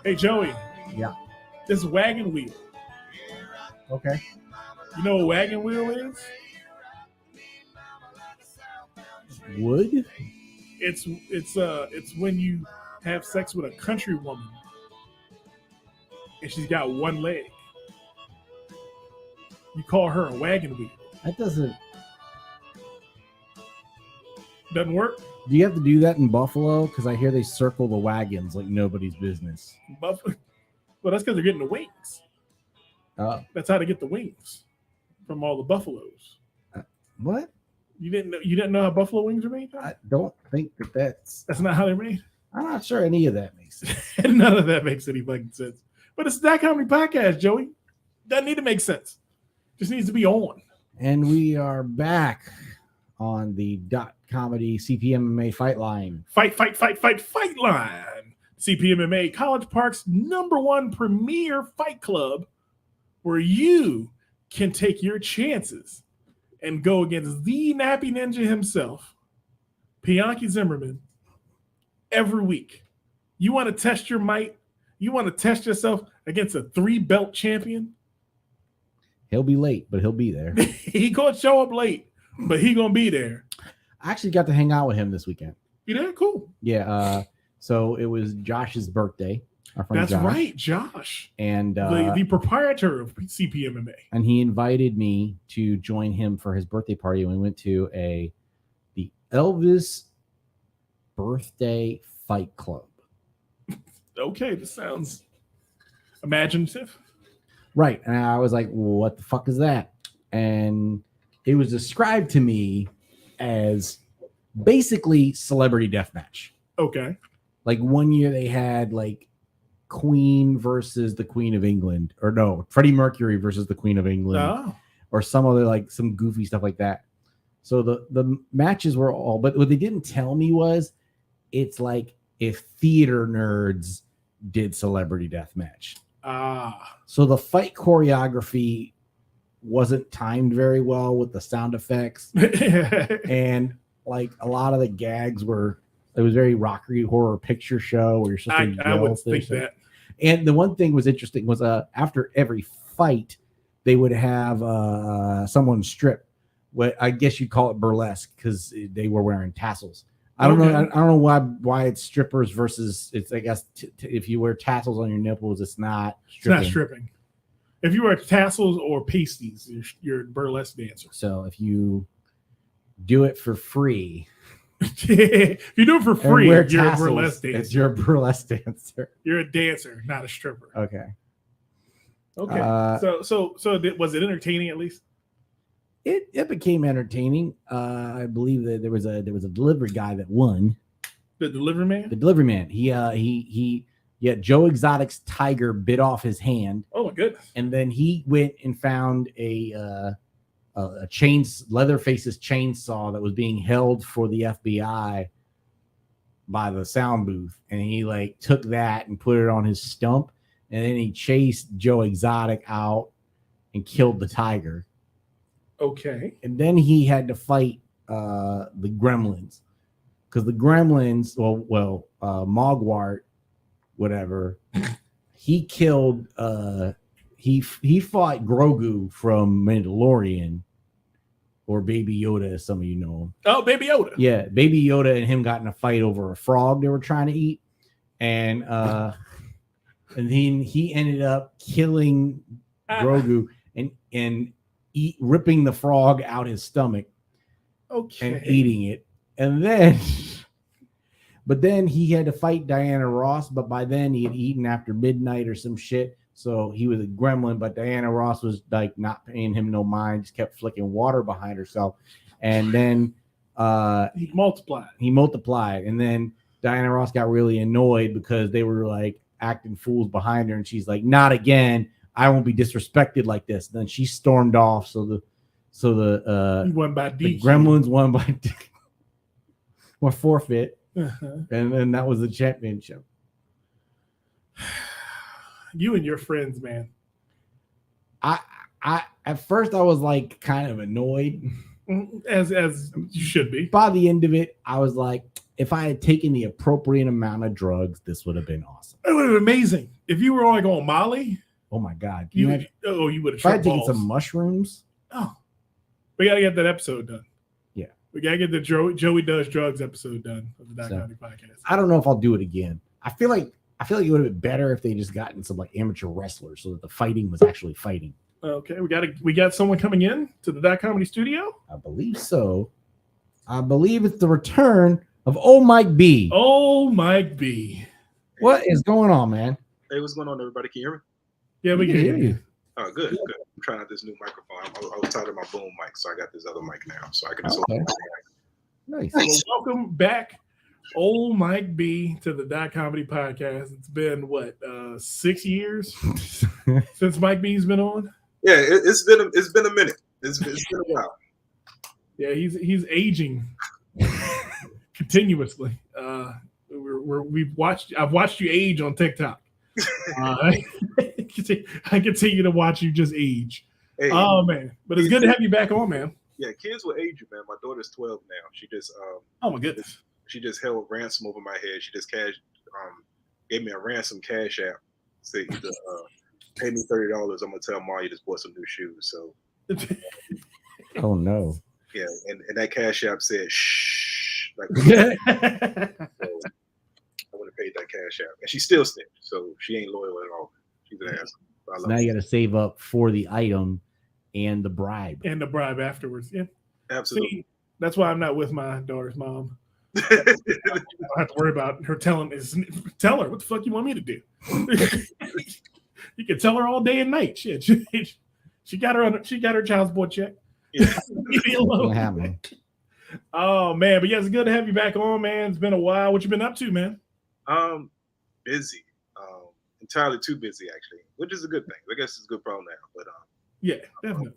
Hey Joey. Yeah. This is Wagon Wheel. Okay. You know what Wagon Wheel is? Wood? It's when you have sex with a country woman and she's got one leg. You call her a wagon wheel. That doesn't work. Do you have to do that in Buffalo? Because I hear they circle the wagons like nobody's business. Well, that's because they're getting the wings. That's how they get the wings from all the buffaloes. What? You didn't know how buffalo wings are made? I don't think that's That's not how they're made. I'm not sure any of that makes sense. None of that makes any fucking sense. But it's that comedy podcast, Joey. Doesn't need to make sense. Just needs to be on. And we are back on the .comedy CPMMA fight line. Fight line. CPMMA, College Park's #1 premier fight club where you can take your chances and go against the Nappy Ninja himself, Bianchi Zimmerman, every week. You want to test your might? You want to test yourself against a 3-belt champion? He'll be late, but he'll be there. He gonna show up late, but he gonna be there. I actually got to hang out with him this weekend. You there? Cool. Yeah. So it was Josh's birthday. Our friend That's Josh. right, Josh. And The proprietor of CPMMA. And he invited me to join him for his birthday party. And we went to the Elvis birthday fight club. Okay, this sounds imaginative. Right. And I was like, well, what the fuck is that? And it was described to me as basically celebrity deathmatch. Okay. Like one year they had like Queen versus the Queen of England, or no, Freddie Mercury versus the Queen of England, or some other like some goofy stuff like that. So the matches were all, but what they didn't tell me was it's like if theater nerds did celebrity deathmatch. So the fight choreography wasn't timed very well with the sound effects, and like a lot of the gags were. It was very Rocky Horror Picture Show where you're supposed to I would think that. And the one thing was interesting was after every fight, they would have someone strip. What I guess you'd call it burlesque because they were wearing tassels. I don't know. I don't know why it's strippers versus it's. I guess if you wear tassels on your nipples, it's not stripping. It's not stripping. If you wear tassels or pasties, you're a burlesque dancer. So if you do it for free. If you do it for free, you're tassels, a burlesque dancer. You're a burlesque dancer. You're a dancer, not a stripper. Okay. So was it entertaining at least? It became entertaining. I believe that there was a delivery guy that won. The delivery man. The delivery man. He Joe Exotic's tiger bit off his hand. Oh my goodness! And then he went and found a Leatherface's chainsaw that was being held for the FBI by the sound booth, and he like took that and put it on his stump, and then he chased Joe Exotic out and killed the tiger. Okay. And then he had to fight the gremlins because the gremlins, Mogwart, whatever, he killed. He fought Grogu from Mandalorian, or Baby Yoda, as some of you know him. Oh, Baby Yoda. Yeah, Baby Yoda and him got in a fight over a frog they were trying to eat, and then he ended up killing Grogu and ripping the frog out his stomach, and eating it, and then. But then he had to fight Diana Ross, but by then he had eaten after midnight or some shit. So he was a gremlin, but Diana Ross was like not paying him no mind, just kept flicking water behind herself. And then he multiplied. And then Diana Ross got really annoyed because they were like acting fools behind her. And she's like, not again. I won't be disrespected like this. And then she stormed off. So the won by the gremlins won by forfeit. Uh-huh. And then that was the championship. You and your friends, man. I at first I was like kind of annoyed, as you should be. By the end of it, I was like, if I had taken the appropriate amount of drugs, this would have been awesome. It would have been amazing if you were like on Molly. Oh my god! You would have. If I had taken some mushrooms. Oh, we gotta get that episode done. Yeah, we gotta get the Joey Does Drugs episode done of the Doc Comedy Podcast. I don't know if I'll do it again. I feel like it would have been better if they just gotten some like amateur wrestlers so that the fighting was actually fighting. Okay, we got someone coming in to the Doc Comedy Studio. I believe so. I believe it's the return of Old Mike B. Old Mike B. What is going on, man? Hey, what's going on, everybody? Can you hear me? Yeah, we can hear you. Oh, good. I'm trying out this new microphone. I was tired of my boom mic, so I got this other mic now, so I can. Okay. Nice. Well, welcome back, Old Mike B, to the Doc Comedy Podcast. It's been 6 years since Mike B's been on. Yeah, it's been a minute. It's been a while. Yeah, he's aging continuously. I've watched you age on TikTok. I continue to watch you just age. Hey, oh man, but it's good to have you back on, man. Yeah, kids will age you, man. My daughter's 12 now. She just oh my goodness. She just held ransom over my head. She just gave me a ransom cash app Say either pay me $30. I'm gonna tell Ma you just bought some new shoes. So Oh no. yeah, and that Cash App said shh, like so I would have paid that Cash App, and she still snitched, so she ain't loyal at all. She's an ass. So now you got to save up for the item and the bribe. And the bribe afterwards. Yeah. Absolutely. See, that's why I'm not with my daughter's mom. I don't have to worry about her tell her what the fuck you want me to do. You can tell her all day and night. Shit, she got her child support check. Yeah. Leave me alone. Oh man, but yeah, it's good to have you back on, man. It's been a while. What you been up to, man? Busy. Entirely too busy, actually, which is a good thing. I guess it's a good problem now. But yeah, definitely.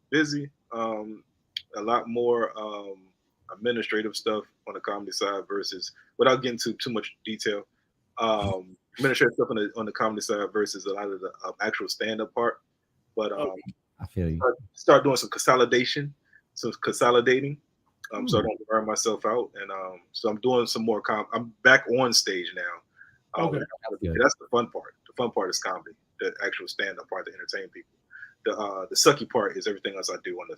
Busy. A lot more administrative stuff on the comedy side versus, without getting into too much detail, administrative stuff on the comedy side versus a lot of the actual stand-up part. But I feel you. Start doing some consolidating, so I don't burn myself out, and so I'm doing some more I'm back on stage now. Okay, that's the fun part. The fun part is comedy, the actual stand-up part, to entertain people. The sucky part is everything else I do on the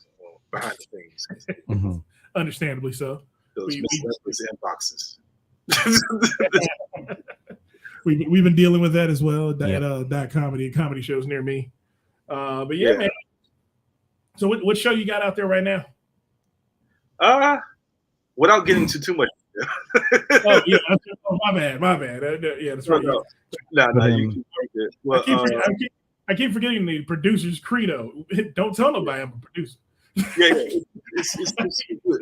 behind the scenes. Mm-hmm. Understandably so. Those inboxes. We've been dealing with that as well. That comedy shows near me. But yeah, man. So what show you got out there right now? Without getting into too much. Oh yeah, my bad. Yeah, that's right. No. Well, I keep forgetting the producer's credo. Don't tell nobody I'm a producer. Yeah. It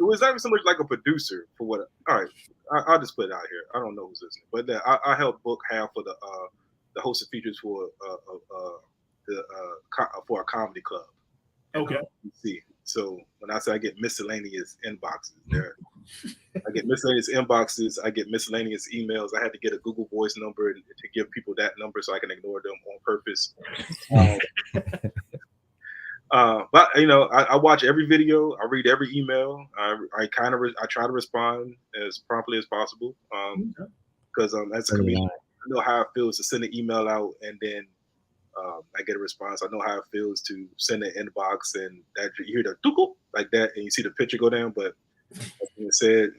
was not so much like a producer for what. All right, I'll just put it out here. I don't know who's listening, but I helped book half of the hosted features for a comedy club. Okay. See, so when I say I get miscellaneous inboxes, I get miscellaneous inboxes. I get miscellaneous emails. I had to get a Google Voice number to give people that number so I can ignore them on purpose. But I watch every video. I read every email. I try to respond as promptly as possible. Because as a comedian, I know how it feels to send an email out and then I get a response. I know how it feels to send an inbox and that you hear the dookle like that and you see the picture go down. But as you said,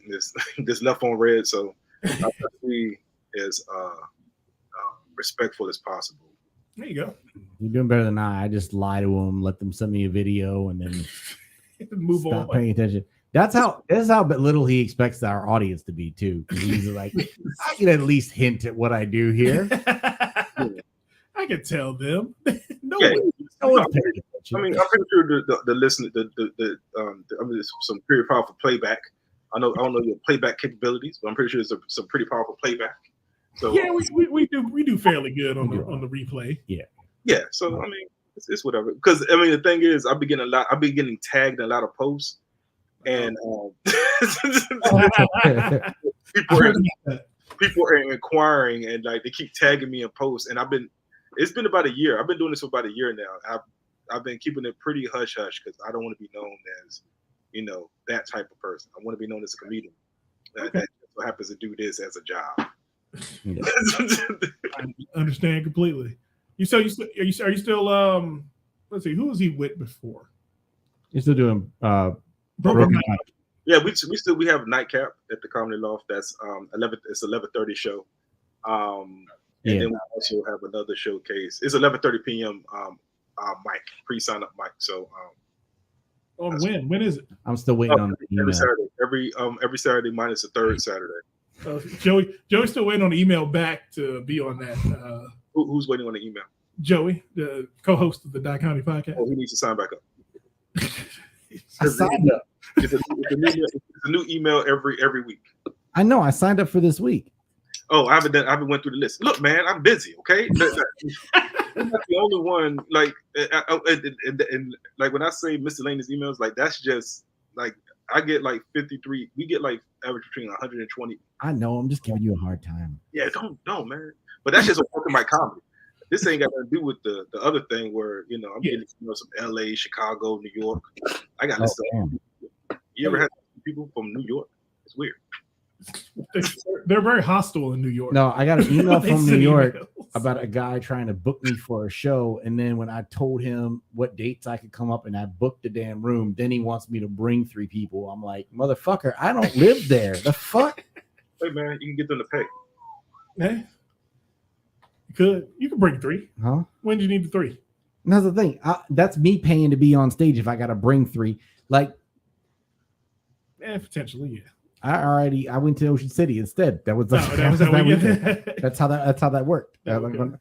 there's left on red. So I try to be as respectful as possible. There you go. You're doing better than I just lie to them, let them send me a video, and then move stop on. paying attention. That's how little he expects our audience to be too. He's like, I can at least hint at what I do here. I can tell them. No one's paying attention. I mean, I'm pretty sure the listener, there's some pretty powerful playback. I don't know your playback capabilities, but I'm pretty sure there's some pretty powerful playback. So yeah, we do fairly good on the replay. Yeah. So I mean, it's whatever. Because I mean, the thing is, I've been getting tagged in a lot of posts, and people are inquiring and like they keep tagging me in posts, and it's been about a year. I've been doing this for about a year now. I've been keeping it pretty hush hush because I don't want to be known as, that type of person. I want to be known as a comedian that happens to do this as a job. I understand completely. Are you still let's see, who was he with before? You're still doing Broken Night. Yeah, we have Nightcap at the Comedy Loft. That's 11:30 show. And then we also have another showcase. It's 11:30 p.m. Mic, pre-sign up mic. So when is it? I'm still waiting on the email. Every Saturday. Every Saturday minus the third Saturday. Joey's still waiting on the email back to be on that. Who's waiting on the email? Joey, the co-host of the Dye County podcast. Oh, he needs to sign back up. I signed up. It's a new email every week. I know. I signed up for this week. Oh, I haven't went through the list. Look, man, I'm busy. Okay, I'm not the only one. Like, and like when I say miscellaneous emails, like that's just like I get like 53. We get like average between 120. I know. I'm just giving you a hard time. Yeah, don't, man. But that's just a work of my comedy. This ain't got nothing to do with the other thing where I'm getting some LA, Chicago, New York. I got this stuff. You ever had people from New York? It's weird. They're very hostile in New York. No, I got an email They from New send York emails. about a guy trying to book me for a show, and then when I told him what dates I could come up and I booked the damn room, then he wants me to bring 3 people. I'm like, motherfucker, I don't live there. The fuck? Hey man, you can get them to pay. Hey, you could bring 3. Huh? When do you need the 3? And that's the thing. That's me paying to be on stage if I got to bring 3. Like, Potentially, yeah. I went to Ocean City instead. That was No, that was that weekend. That's how that worked. Okay.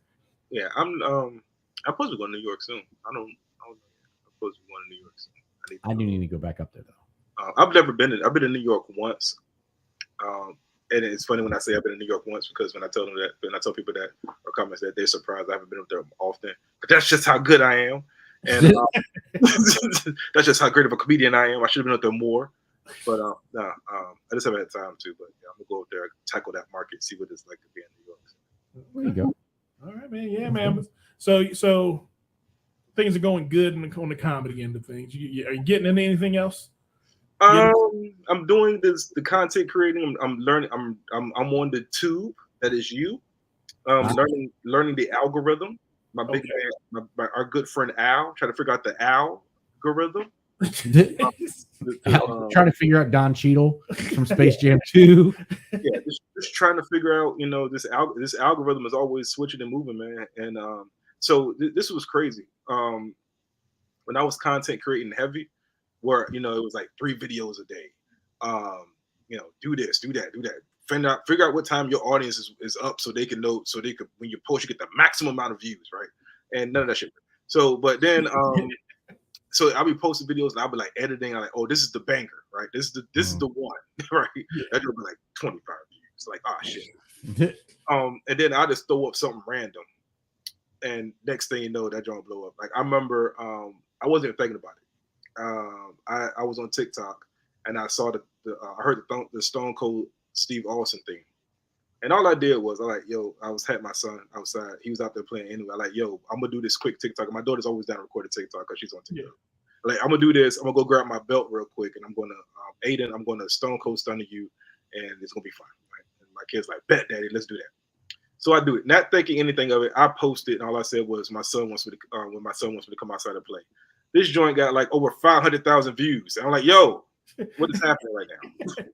Yeah, I'm supposed to go to New York soon. I'm supposed to be going to New York soon. I do need to go back up there though. I've never been I've been in New York once. And it's funny when I say I've been in New York once, because when I tell people that or comments that, they're surprised I haven't been up there often. But that's just how good I am, and that's just how great of a comedian I am. I should have been up there more, but I just haven't had time to. But yeah, I'm gonna go up there, tackle that market, see what it's like to be in New York. There you go. All right, man. Yeah, man. So things are going good on the comedy end of things. Are you getting into anything else? I'm doing the content creating. I'm learning. I'm on the tube that is you. Learning the algorithm. My big man, our good friend Al, trying to figure out the algorithm. Trying to figure out Don Cheadle from Space Jam 2. Yeah, just trying to figure out. This algorithm is always switching and moving, man. And so this was crazy. When I was content creating heavy, where it was like 3 videos a day. Do this, do that, do that. Figure out what time your audience is up, so they can know, so they could, when you post, you get the maximum amount of views, right? And none of that shit. So, but then so I'll be posting videos and I'll be like editing. I'm like, oh, this is the banger, right? This is the one, right? That will be like 25 views. Like, oh shit. And then I just throw up something random, and next thing you know, that joint blow up. Like I remember, I wasn't even thinking about it. I was on TikTok and I saw I heard the Stone Cold Steve Austin thing, and all I did was I had my son outside. He was out there playing anyway. I'm like, yo, I'm gonna do this quick TikTok. My daughter's always down recording TikTok because she's on TikTok. Yeah. Like, I'm gonna do this. I'm gonna go grab my belt real quick, and I'm gonna Aiden, I'm gonna Stone Cold Stunner you, and it's gonna be fine. Right? And my kid's like, bet, daddy, let's do that. So I do it, not thinking anything of it. I posted, and all I said was, my son wants me to come outside and play. This joint got like over 500,000 views. And I'm like, yo, what is happening right now?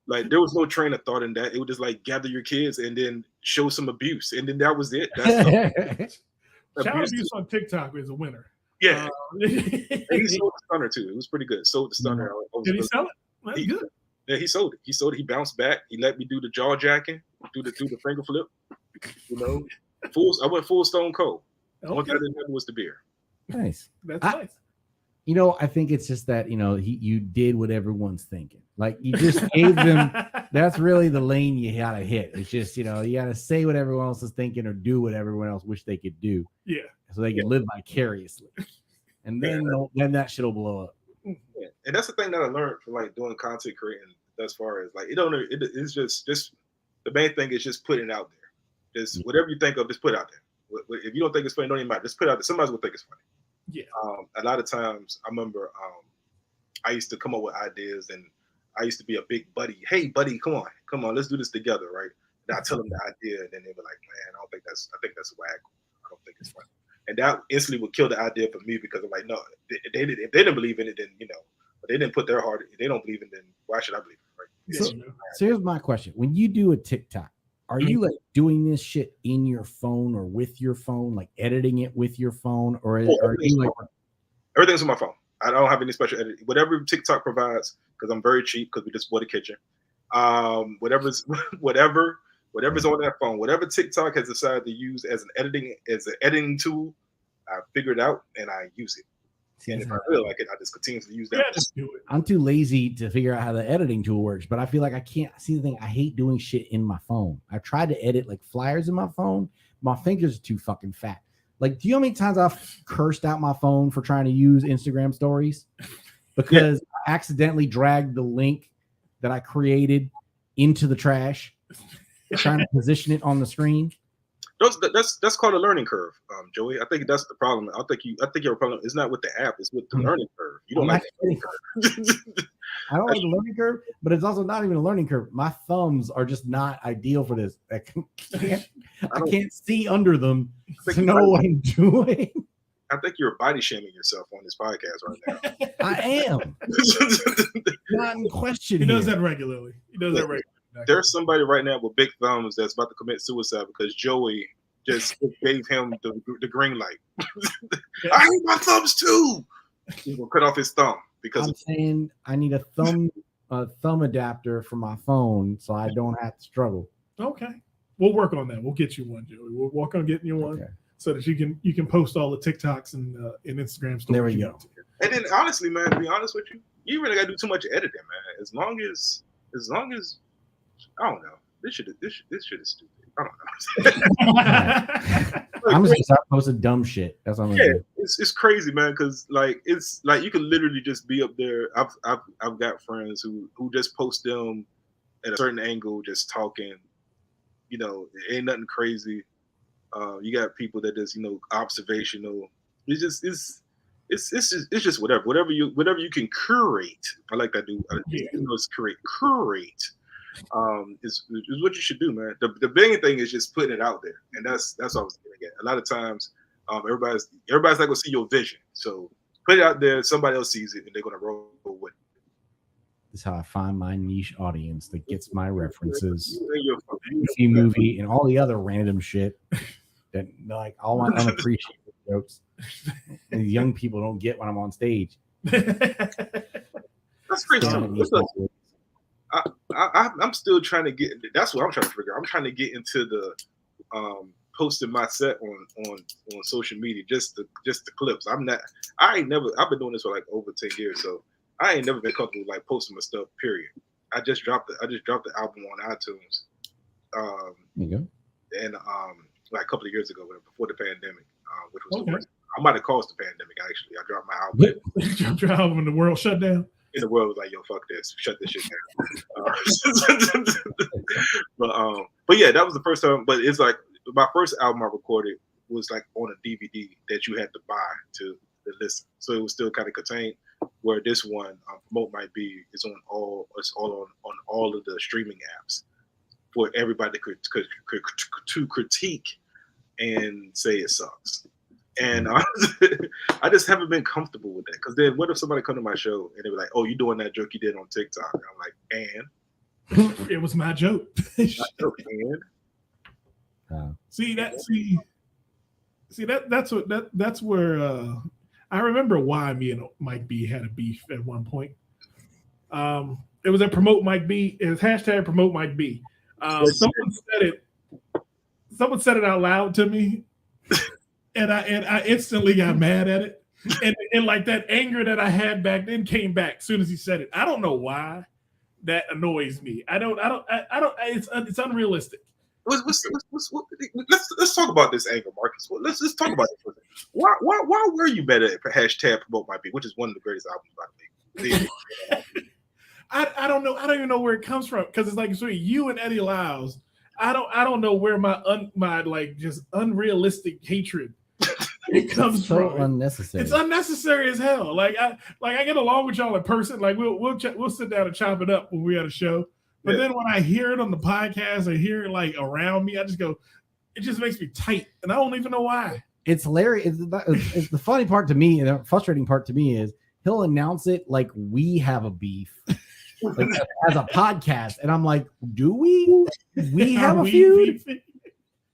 Like, there was no train of thought in that. It was just like, gather your kids and then show some abuse. And then that was it. Child abuse on TikTok is a winner. Yeah. And he sold the stunner too. It was pretty good. Sold the stunner. Did he sell it? That's good. Yeah, he sold it. He bounced back. He let me do the jaw jacking, do the finger flip. I went full Stone Cold. Okay. One thing I didn't have was the beer. Nice. That's nice. I think it's just that, you did what everyone's thinking. Like, you just gave them, that's really the lane you gotta hit. It's just, you gotta say what everyone else is thinking or do what everyone else wish they could do. Yeah. So they can live vicariously. And then that shit'll blow up. Yeah. And that's the thing that I learned from like doing content creating as far as like, it's just the main thing is just putting it out there. Just whatever you think of, just put it out there. If you don't think it's funny, don't even matter. Just put it out there. Somebody's gonna think it's funny. Yeah. A lot of times, I remember I used to come up with ideas, and I used to be a big buddy. Hey, buddy, come on, let's do this together, right? And I tell them the idea, and then they were like, man, I think that's whack. I don't think it's funny. And that instantly would kill the idea for me, because I'm like, no, if they didn't believe in it, then but they didn't put their heart. If they don't believe in it, then why should I believe it, right? So here's my question: when you do a TikTok, are you like doing this shit in your phone or with your phone, like editing it with your phone, or are you like everything's on my phone? I don't have any special editing. Whatever TikTok provides, because I'm very cheap, because we just bought a kitchen. Whatever's on that phone, whatever TikTok has decided to use as an editing tool, I figured out and I use it. And if I really like it, I just continue to use that. Yeah, just do it. I'm too lazy to figure out how the editing tool works, but I feel like I can't see the thing. I hate doing shit in my phone. I've tried to edit like flyers in my phone. My fingers are too fucking fat. Like, do you know how many times I've cursed out my phone for trying to use Instagram stories? Because I accidentally dragged the link that I created into the trash, trying to position it on the screen. That's called a learning curve, Joey. I think that's the problem. I think your problem is not with the app; it's with the learning curve. You don't like the learning curve. I don't like the learning curve, but it's also not even a learning curve. My thumbs are just not ideal for this. I can't see under them to know what I'm doing. I think you're body shaming yourself on this podcast right now. I am. Not in question. He does that regularly. There's somebody right now with big thumbs that's about to commit suicide because Joey just gave him the green light. I hate my thumbs too. He's gonna cut off his thumb because I'm saying I need a thumb adapter for my phone so I don't have to struggle. Okay, we'll work on that. We'll get you one, Joey. We'll work on getting you one. Okay. So that you can post all the TikToks and Instagram stories. There we go. And then honestly, man, to be honest with you, you really gotta do too much editing, man. As long as I don't know. This shit is stupid. I don't know. I'm just gonna start posting dumb shit. That's what I'm gonna do. It's crazy, man, because like it's like you can literally just be up there. I've got friends who just post them at a certain angle, just talking. You know, it ain't nothing crazy. You got people that just observational. It's just whatever you can curate. I like that dude. It's curate is what you should do, man. The big thing is just putting it out there, and that's what I was gonna get. A lot of times, everybody's not gonna see your vision, so put it out there. Somebody else sees it, and they're gonna roll with it. This is how I find my niche audience that gets my references, DC movie, and all the other random shit that like all my unappreciated jokes. And young people don't get when I'm on stage. That's crazy. I'm still trying to get. That's what I'm trying to figure out. I'm trying to get into the posting my set on social media, just the clips. I've been doing this for like over 10 years, so I ain't never been comfortable like posting my stuff. Period. I just dropped the album on iTunes. There you go. And like a couple of years ago, before the pandemic, which was the worst. I might have caused the pandemic. Actually, I dropped my album. You dropped your album and the world shut down. In the world was like, yo, fuck this, shut this shit down. But yeah, that was the first time. But it's like my first album I recorded was like on a DVD that you had to buy to listen, so it was still kind of contained. Where this one, Promote Might Be, is on all of the streaming apps for everybody to critique and say it sucks. And I just haven't been comfortable with that. Because then what if somebody come to my show and they were like, oh, you doing that joke you did on TikTok? And I'm like, and? It was my joke. That's where I remember why me and Mike B had a beef at one point. It was at Promote Mike B. It was hashtag Promote Mike B. Someone said it out loud to me. And I instantly got mad at it, and like that anger that I had back then came back as soon as he said it. I don't know why that annoys me. I don't. It's unrealistic. Let's talk about this anger, Marcus. Let's talk about it. Why were you mad at hashtag Promote My Beat, which is one of the greatest albums by me? I don't know. I don't even know where it comes from because it's like between you and Eddie Lyles. I don't know where my like just unrealistic hatred it comes so from. Unnecessary. It's unnecessary as hell. Like I get along with y'all in person. Like we'll sit down and chop it up when we're at a show. But then when I hear it on the podcast or hear it like around me, I just go. It just makes me tight, and I don't even know why. It's hilarious. It's the funny part to me, and the frustrating part to me is he'll announce it like we have a beef. Like, as a podcast, and I'm like, do we? We have a feud.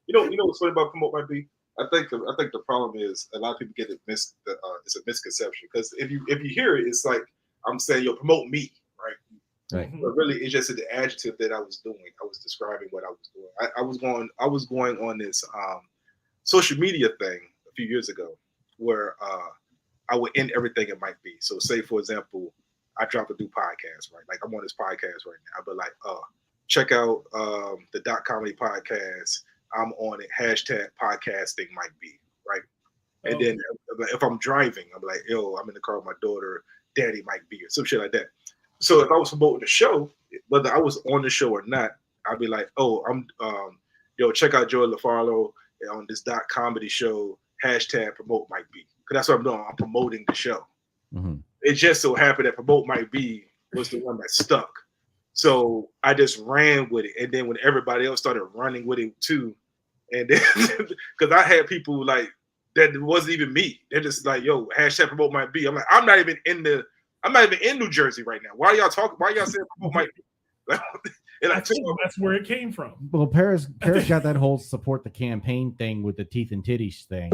You know what's funny about Promote My Beat? I think the problem is a lot of people get it it's a misconception because if you hear it, it's like I'm saying, yo, promote me, right? Right. But really, it's just the adjective that I was doing. I was describing what I was doing. I was going on this social media thing a few years ago where I would end everything it might be. So, say for example, I dropped a new podcast, right? Like I'm on this podcast right now. I'd be like, check out the Dot Comedy Podcast. I'm on it. Hashtag podcasting might be, right? And then if I'm driving, I'm like, yo, I'm in the car with my daughter. Daddy might be, or some shit like that. So if I was promoting the show, whether I was on the show or not, I'd be like, oh, I'm check out Joey LaFarlow on this Dot Comedy show. Hashtag Promote Might Be. Because that's what I'm doing. I'm promoting the show. Mm-hmm. It just so happened that Promote Might Be was the one that stuck. So I just ran with it. And then when everybody else started running with it too, and then because I had people like that wasn't even me. They're just like, yo, hashtag promote might be. I'm like, I'm not even in New Jersey right now. Why y'all talking? Why y'all saying promote might be? And that's where it came from. Well, Paris got that whole support the campaign thing with the teeth and titties thing.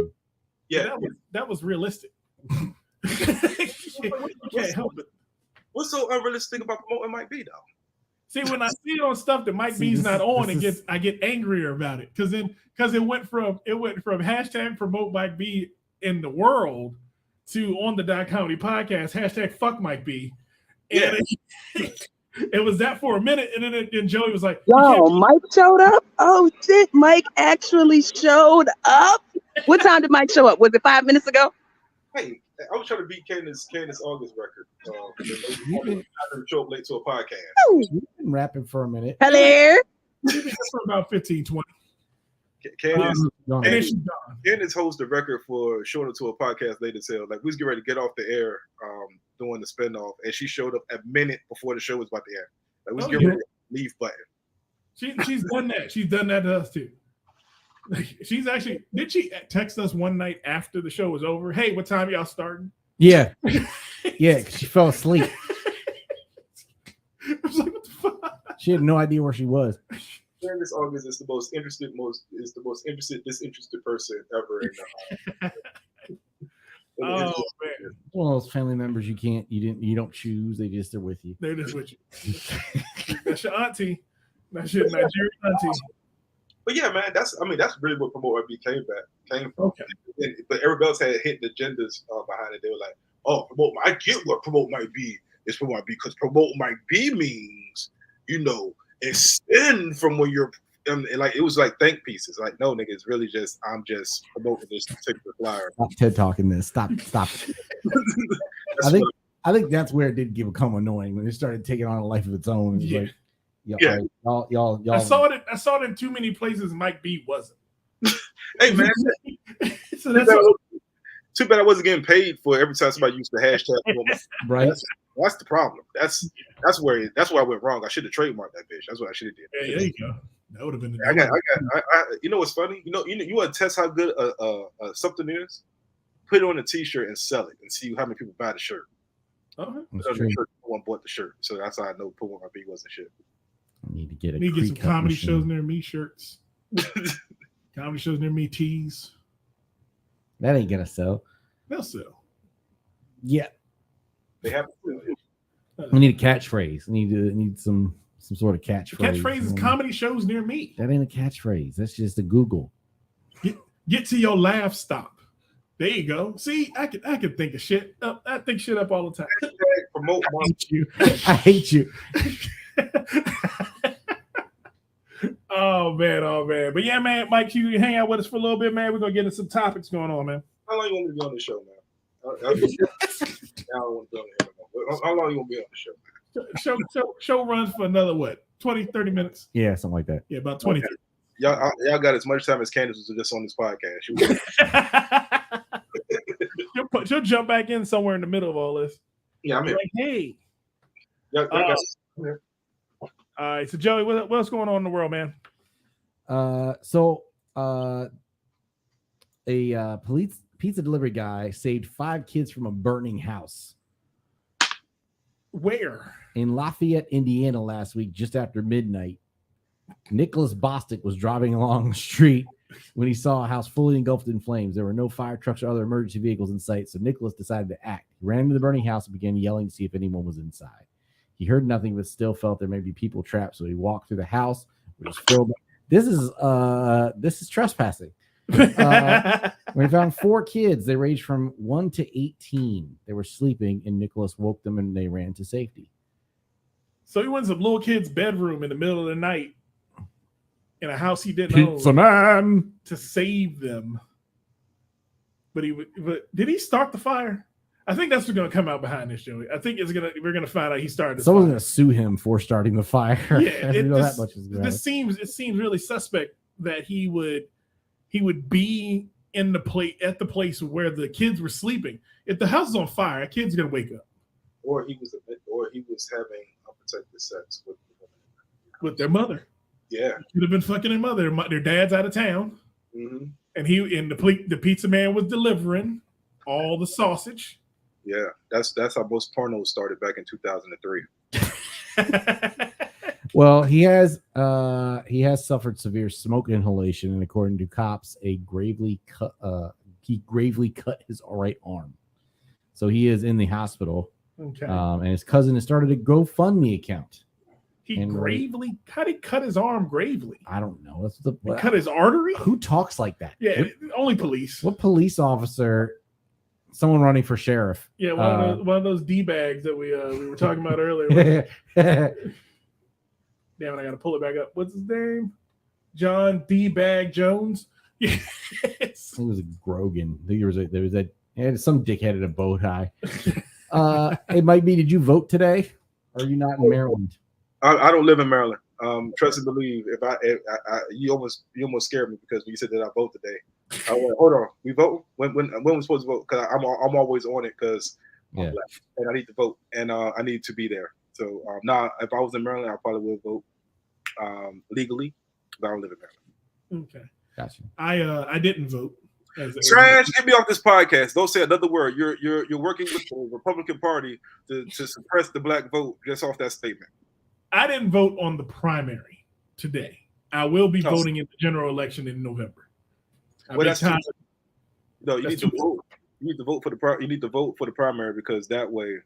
Yeah, that was realistic. You can't help it. What's so unrealistic about promoting Mike B though? See, when I see it on stuff that Mike B's not on, I get angrier about it because it went from hashtag promote Mike B in the world to on the Comedy Podcast hashtag fuck Mike B. And it was that for a minute, and then Joey was like, "Yo, Mike showed up. Oh shit, Mike actually showed up. What time did Mike show up? Was it 5 minutes ago?" Hey, I was trying to beat Candace August record. I didn't show up late to a podcast. You've been rapping for a minute. Hello. For about 15, 20. Candace holds the record for showing up to a podcast late as hell. Like, we was getting ready to get off the air doing the spinoff, and she showed up a minute before the show was about to air. Like, we was getting ready to leave button. She's done that. She's done that to us too. She's actually, did she text us one night after the show was over? Hey, what time y'all starting? Yeah. Yeah, she fell asleep. I was like, what the fuck? She had no idea where she was. Candace August is the most disinterested person ever in oh man. One of those family members you don't choose, they just are with you. They're just with you. That's your auntie. That's your Nigerian auntie. But yeah, man, that's really what Promote RB came from. Okay. But everybody else had hidden agendas behind it. They were like, oh, Promote, I get what Promote might be. It's Promote might be because Promote might be means, extend from when you're and like it was like think pieces. Like, no, nigga, it's really just I'm just promoting this particular flyer. Stop TED talking this. Stop. I think that's where it did become annoying when it started taking on a life of its own. It was y'all. I saw it in too many places. Mike B wasn't. Hey man, so that's too bad I wasn't getting paid for every time somebody used the hashtag. Right. That's the problem. That's where I went wrong. I should have trademarked that bitch. That's what I should have did. Yeah, there you go. That would have been. You know what's funny? You want to test how good something is? Put it on a T-shirt and sell it, and see how many people buy the shirt. Okay. No one bought the shirt, so that's how I know Put One My B wasn't shit. I need to get some comedy shows near me shirts. Comedy shows near me tees. That ain't gonna sell. They'll sell. Yeah. They have to. We need a catchphrase. Need some sort of catchphrase. Catchphrase is comedy shows near me. That ain't a catchphrase. That's just a Google. Get to your laugh stop. There you go. See, I can think of shit. I think shit up all the time. Promote. I hate you. Oh man. But yeah, man, Mike, you can hang out with us for a little bit, man. We're gonna get into some topics going on, man. How long you want me to be on the show, man? I don't want to be on the show. How long you want to be on the show? Show runs for another 20, 30 minutes. Yeah, something like that. Yeah, about 20. Okay. Y'all got as much time as Candace was just on this podcast. She'll jump back in somewhere in the middle of all this. Yeah, I'm like, hey. Yeah. All right, so Joey, what's going on in the world, man? A police pizza delivery guy saved 5 kids from a burning house. Where? In Lafayette, Indiana, last week, just after midnight. Nicholas Bostic was driving along the street when he saw a house fully engulfed in flames. There were no fire trucks or other emergency vehicles in sight, so Nicholas decided to act. He ran into the burning house and began yelling to see if anyone was inside. He heard nothing, but still felt there may be people trapped, so he walked through the house, which was filled. This is trespassing. When he found 4 kids, they ranged from 1 to 18. They were sleeping, and Nicholas woke them, and they ran to safety. So he went to some little kid's bedroom in the middle of the night in a house he didn't Pizza own man to save them. But did he start the fire? I think that's what's going to come out behind this, Joey. I think we're going to find out he started. Someone's going to sue him for starting the fire. Yeah, that much is it seems really suspect that he would be at the place where the kids were sleeping. If the house is on fire, a kid's going to wake up. or he was having unprotected sex with their mother. Yeah, Could have been fucking their mother. Their dad's out of town, mm-hmm. and the pizza man was delivering all the sausage. Yeah, that's how most pornos started back in 2003. Well, he has suffered severe smoke inhalation, and according to cops, he gravely cut his right arm. So he is in the hospital. Okay. And his cousin has started a GoFundMe account. How did he cut his arm gravely? I don't know. He cut his artery? Who talks like that? Yeah, only police. What police officer? Someone running for sheriff. Yeah, one of those D-bags that we were talking about earlier. Damn it, I gotta pull it back up. What's his name? John D-Bag Jones. Yes. It was a Grogan. There was some dickhead at a bow tie. Hey, Mike B, did you vote today? Or are you not in Maryland? I don't live in Maryland. Trust and believe. You almost scared me because when you said that I vote today. I went, hold on, we vote when we're supposed to vote, because I'm always on it because I'm black and I need to vote and I need to be there. So now, if I was in Maryland, I probably would vote legally, but I don't live in Maryland. Okay, gotcha. I didn't vote. Trash, get me off this podcast. Don't say another word. You're working with the Republican Party to suppress the black vote just off that statement. I didn't vote on the primary today. I will be voting in the general election in November. Well, that's no, you need to vote. You need to vote for the primary because that way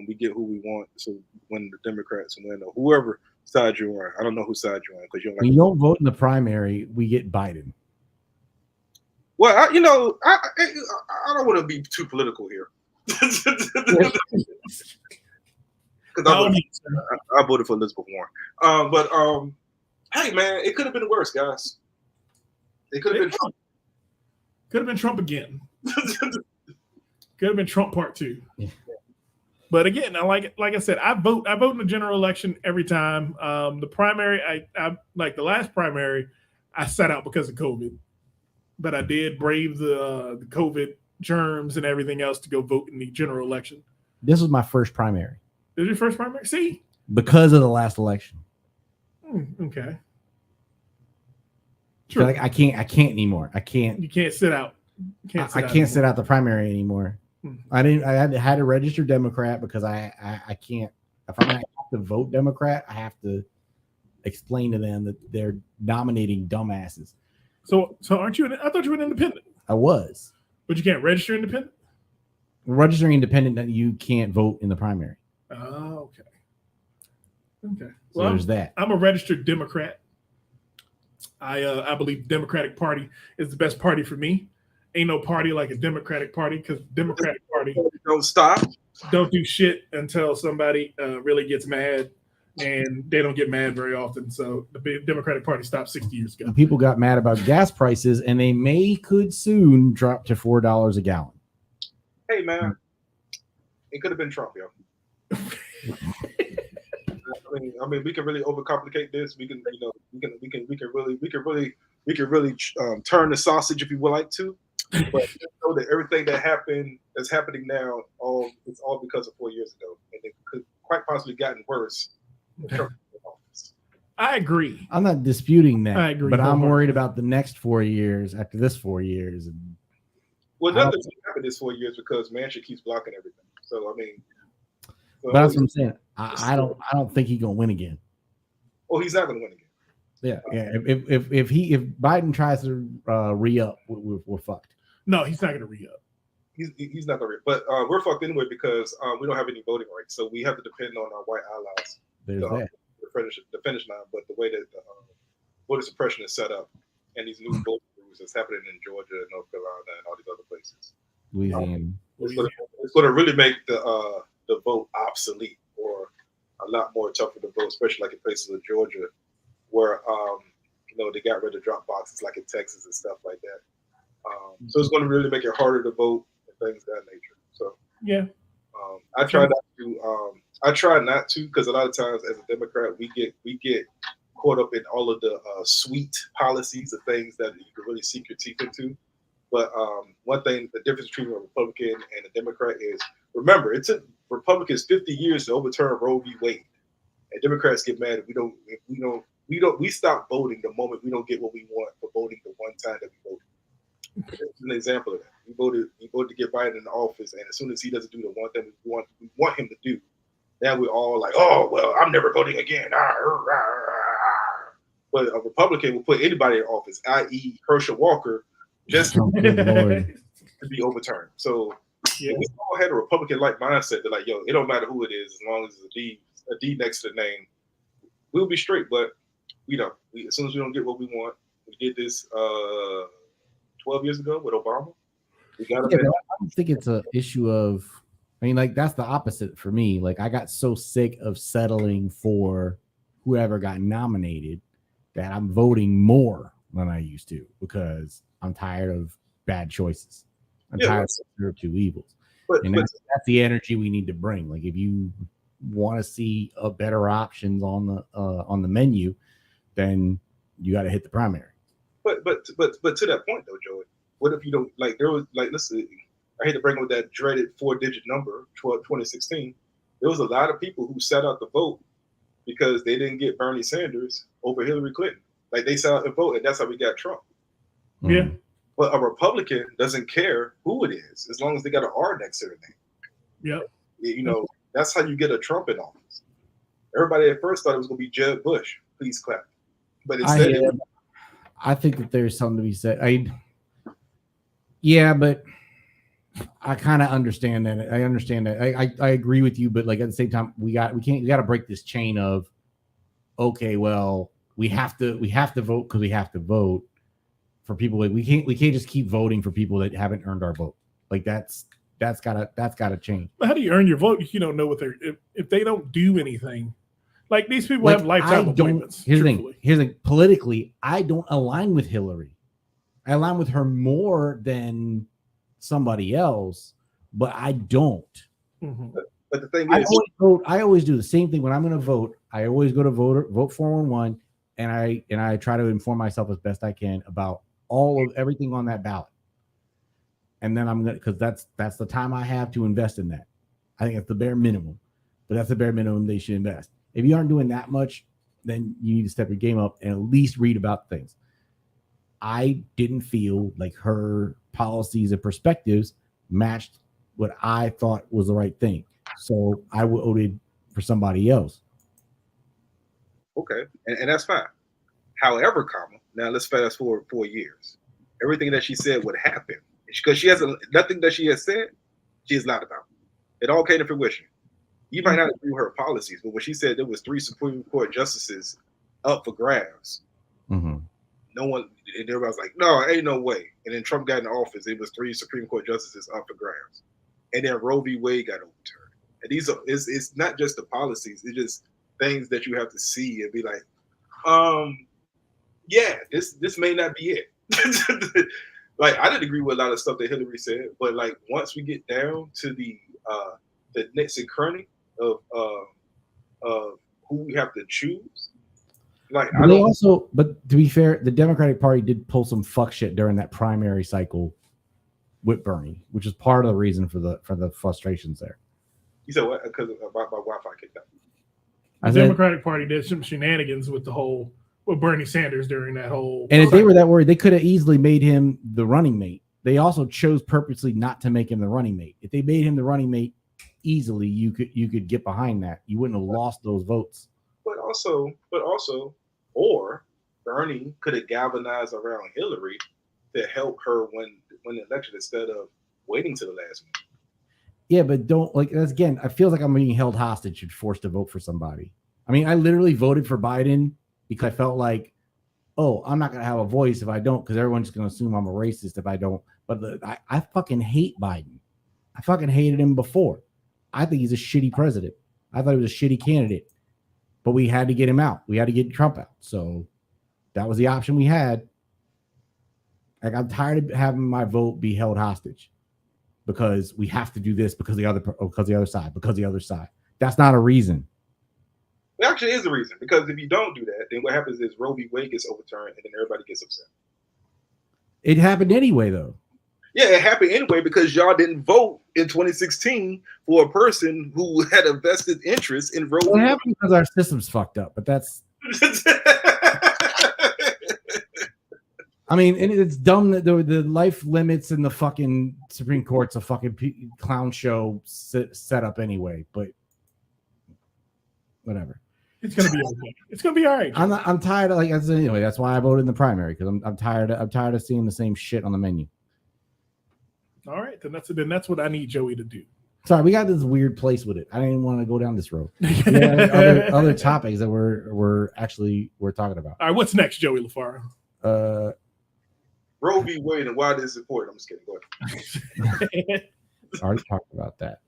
we get who we want. So when the Democrats win or whoever side you're on, I don't know whose side you're on because you don't. When you don't vote in the primary, we get Biden. Well, I don't want to be too political here. Because I voted for Elizabeth Warren. But hey, man, it could have been worse, guys. It could have been Trump. Could have been Trump again. Could have been Trump part 2. Yeah. But again, like I said, I vote in the general election every time. The primary, I like the last primary, I sat out because of COVID. But I did brave the COVID germs and everything else to go vote in the general election. This was my first primary. This is your first primary? See? Because of the last election. Okay. Sure. Like I can't anymore. I can't. You can't sit out. I can't sit out the primary anymore. I had to register Democrat because I can't. If I'm gonna have to vote Democrat, I have to explain to them that they're nominating dumbasses. So aren't you? I thought you were an independent. I was. But you can't register independent? Registering independent, that you can't vote in the primary. Oh, okay. Okay. So there's that. I'm a registered Democrat. I believe the Democratic Party is the best party for me. Ain't no party like a Democratic Party because Democratic Party don't do shit until somebody really gets mad, and they don't get mad very often. So the Democratic Party stopped 60 years ago. People got mad about gas prices, and they could soon drop to $4 a gallon. Hey man, it could have been Trump, yo. I mean, we can really overcomplicate this. We can really turn the sausage if you would like to. But you know that everything that's happening now, it's all because of 4 years ago, and it could quite possibly gotten worse. I agree. I'm not disputing that. I agree, but I'm worried about the next 4 years after this 4 years. Well, nothing's happened this 4 years because Manchin keeps blocking everything. So I mean, that's what I'm saying. I don't think he's gonna win again. Well, he's not gonna win again. Yeah. If Biden tries to re-up, we're fucked. No, he's not going to re-up. He's not going to re-up. But we're fucked anyway because we don't have any voting rights. So we have to depend on our white allies to finish line. But the way that voter suppression is set up and these new voting rules that's happening in Georgia and North Carolina and all these other places, it's going to really make the vote obsolete or a lot more tougher to vote, especially like in places of Georgia where they got rid of drop boxes like in Texas and stuff like that. So it's going to really make it harder to vote and things of that nature. So yeah, I try not to because a lot of times as a Democrat we get caught up in all of the sweet policies of things that you can really sink your teeth into. But one thing, the difference between a Republican and a Democrat is remember, it took Republicans 50 years to overturn Roe v. Wade, and Democrats get mad if we stop voting the moment we don't get what we want for voting the one time that we voted. This is an example of that. We voted to get Biden in office, and as soon as he doesn't do the one thing we want him to do, now we're all like, oh well, I'm never voting again. But a Republican will put anybody in office, i.e. Herschel Walker, just Oh, good Lord. to be overturned. So Yeah. we all had a Republican-like mindset. They're like, yo, it don't matter who it is, as long as there's a D next to the name, we'll be straight. But we don't. As soon as we don't get what we want, we did this 12 years ago with Obama. We got Yeah, but I don't think it's an issue of. I mean, like that's the opposite for me. Like I got so sick of settling for whoever got nominated that I'm voting more than I used to because I'm tired of bad choices. I'm tired of the two evils. And that's the energy we need to bring. Like if you want to see a better options on the menu, then you got to hit the primary. But to that point though, Joey, what if you don't like? There was like, listen, I hate to bring up that dreaded 4-digit number, 2016. There was a lot of people who sat out the vote because they didn't get Bernie Sanders over Hillary Clinton. Like they sat out the vote, and that's how we got Trump. Yeah. But a Republican doesn't care who it is, as long as they got an R next to their name. Yep. You know, that's how you get a Trump in office. Everybody at first thought it was going to be Jeb Bush. Please clap. But instead, I think that there's something to be said. Yeah, but I kind of understand that. I understand that. I agree with you, but like at the same time, we got to break this chain of, okay, well, we have to vote because we have to vote for people. Like we can't just keep voting for people that haven't earned our vote. Like that's gotta change. How do you earn your vote if you don't know what they're if they don't do anything? Like these people have lifetime appointments. Here's the thing. Politically, I don't align with Hillary. I align with her more than somebody else, but I don't. Mm-hmm. But the thing is, I always do the same thing when I'm going to vote. I always go to vote 411, and I try to inform myself as best I can about everything on that ballot. And then I'm gonna, because that's the time I have to invest in that. I think that's the bare minimum, but that's the bare minimum they should invest. If you aren't doing that much, then you need to step your game up and at least read about things. I didn't feel like her policies and perspectives matched what I thought was the right thing. So I voted for somebody else. Okay, and that's fine. However, now let's fast forward 4 years. Everything that she said would happen because she has nothing that she has said, she is lied about. It all came to fruition. You might not agree with her policies, but when she said there was 3 Supreme Court justices up for grabs, no one, and everybody was like, no, ain't no way. And then Trump got in office, it was 3 Supreme Court justices up for grabs. And then Roe v. Wade got overturned. And these are, it's not just the policies, it's just things that you have to see and be like, yeah, this may not be it. Like, I didn't agree with a lot of stuff that Hillary said, but like once we get down to the nits and cranny of who we have to choose, like but to be fair, the Democratic Party did pull some fuck shit during that primary cycle with Bernie, which is part of the reason for the frustrations there. You said what? Because my Wi-Fi kicked out. The Democratic Party did some shenanigans with Bernie Sanders during that whole. And if they were that worried, they could have easily made him the running mate. They also chose purposely not to make him the running mate. If they made him the running mate easily, you could get behind that. You wouldn't have lost those votes. But also, or Bernie could have galvanized around Hillary to help her win the election instead of waiting to the last minute. Yeah, but don't that's again. I feel like I'm being held hostage and forced to vote for somebody. I mean, I literally voted for Biden because I felt like, oh, I'm not gonna have a voice if I don't, because everyone's gonna assume I'm a racist if I don't. But I fucking hate Biden. I fucking hated him before. I think he's a shitty president. I thought he was a shitty candidate, but we had to get him out. We had to get Trump out. So that was the option we had. Like, I'm tired of having my vote be held hostage because we have to do this because the other side. That's not a reason. It actually is a reason, because if you don't do that, then what happens is Roe v. Wade gets overturned and then everybody gets upset. It happened anyway, though. Yeah, it happened anyway because y'all didn't vote in 2016 for a person who had a vested interest in Roe. It happened because our system's fucked up, but that's. I mean, and it's dumb that the life limits in the fucking Supreme Court's a fucking clown show set up anyway. But whatever. It's gonna be okay. It's gonna be all right. I'm tired of anyway. That's why I voted in the primary because I'm tired of seeing the same shit on the menu. All right, then that's what I need Joey to do. Sorry, we got this weird place with it. I didn't want to go down this road. other topics that we're talking about. All right, what's next, Joey LaFaro? Roe v. Wade and why this is important. I'm just kidding. Go ahead. Already talked about that.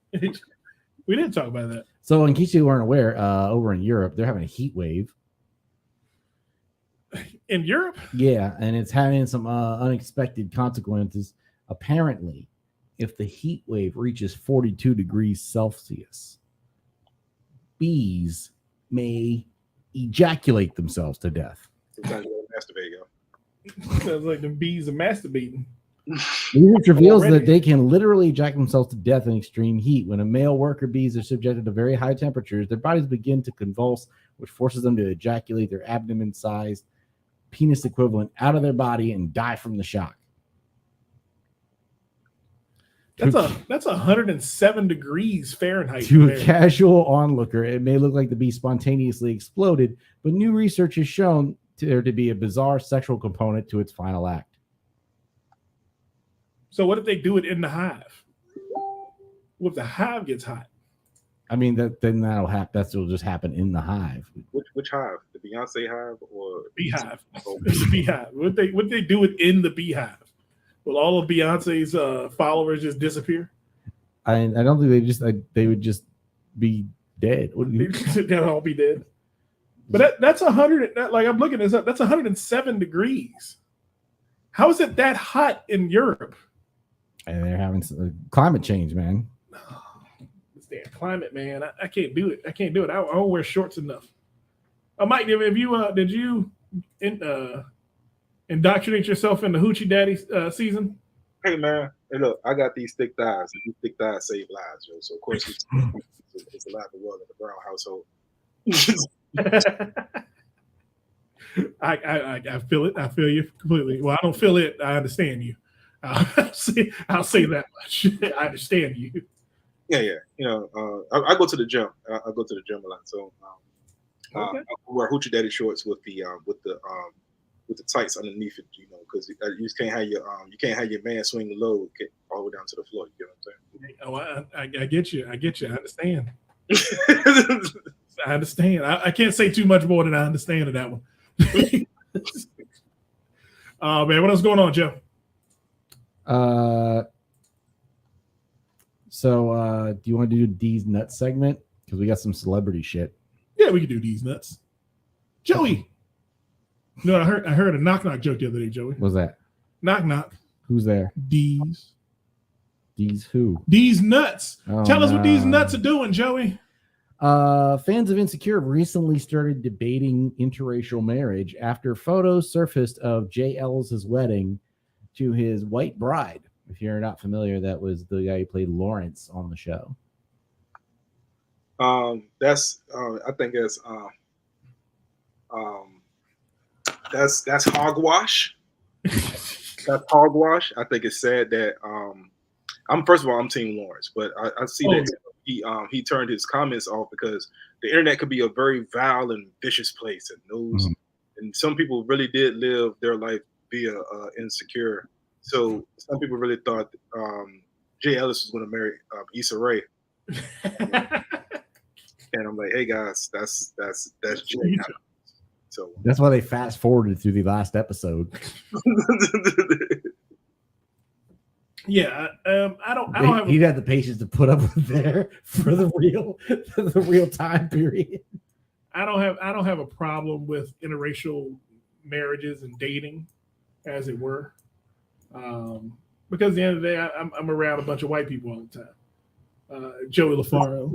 We didn't talk about that. So, in case you weren't aware, over in Europe, they're having a heat wave. In Europe? Yeah, and it's having some unexpected consequences. Apparently, if the heat wave reaches 42 degrees Celsius, bees may ejaculate themselves to death. Sometimes you gotta masturbate, yo. Sounds like the bees are masturbating. Research reveals that they can literally ejaculate themselves to death in extreme heat. When a male worker bees are subjected to very high temperatures, their bodies begin to convulse, which forces them to ejaculate their abdomen-sized penis equivalent out of their body and die from the shock. That's 107 degrees Fahrenheit. To a casual onlooker, it may look like the bee spontaneously exploded, but new research has shown there to be a bizarre sexual component to its final act. So what if they do it in the hive? What if the hive gets hot? I mean, then that'll happen. That'll just happen in the hive. Which hive? The Beyonce hive or beehive? It's a beehive. Would they do it in the beehive? Will all of Beyonce's followers just disappear? I don't think they would just be dead. They'd all be dead. But that's 100. Like I'm looking this up. That's 107 degrees. How is it that hot in Europe? And they're having some climate change, man. This damn climate, man. I can't do it. I don't wear shorts enough. Mike, did you indoctrinate yourself in the Hoochie Daddy season? Hey man, hey look, I got these thick thighs, and these thick thighs save lives, yo. So of course it's alive and well in the Brown household. I feel it. I feel you completely. Well, I don't feel it. I understand you. I'll say that much. I understand you. Yeah. You know, I go to the gym. I go to the gym a lot. So Okay. I wear Hoochie Daddy shorts with the tights underneath it. You know, because you just can't have your man swing the load all the way down to the floor. You know what I'm saying? Oh, I get you. I understand. I understand. I can't say too much more than I understand of that one. Man, what else going on, Joe? So do you want to do D's Nuts segment? Because we got some celebrity shit. Yeah, we can do these nuts. Joey. No, I heard a knock joke the other day, Joey. What's that? Knock. Who's there? D's who? D's nuts. Oh, Tell us what these nuts are doing, Joey. Fans of Insecure recently started debating interracial marriage after photos surfaced of Jay Ellis' wedding to his white bride. If you're not familiar, that was the guy who played Lawrence on the show. I think that's hogwash. That's hogwash. I think it's sad that I'm Team Lawrence, but I see that he turned his comments off because the internet could be a very vile and vicious place, and some people really did live their life via Insecure. So some people really thought Jay Ellis was going to marry Issa Rae. And I'm like, hey guys, that's Jay. So that's why they fast forwarded through the last episode. Yeah, I don't have. He'd have the patience to put up with there for the real time period. I don't have a problem with interracial marriages and dating, as it were, because at the end of the day, I'm around a bunch of white people all the time. Joey LaFaro,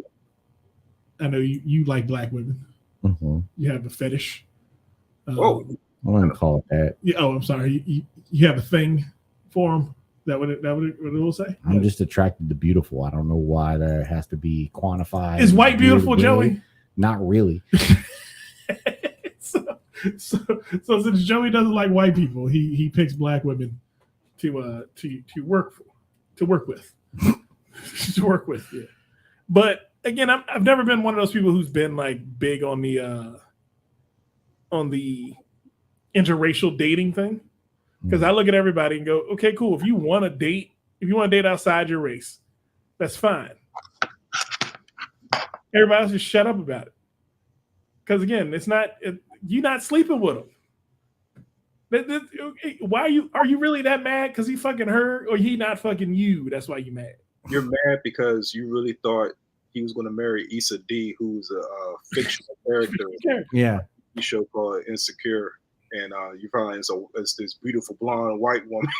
I know you like black women. Mm-hmm. You have a fetish. I wouldn't call it that. Yeah. Oh, I'm sorry. You have a thing for them. what it will say? I'm just attracted to beautiful. I don't know why that has to be quantified. Is white beautiful, Really? Joey? Not really. so since Joey doesn't like white people, he picks black women to work with. To work with, yeah. But again, I've never been one of those people who's been like big on the interracial dating thing. Because I look at everybody and go, okay, cool. If you want to date outside your race, that's fine. Everybody else just shut up about it. Because again, you're not sleeping with them. Why are you really that mad? Because he fucking her, or he not fucking you? That's why you mad. You're mad because you really thought he was going to marry Issa D, who's a fictional character. Yeah. A show called Insecure. And you probably it's this beautiful blonde white woman,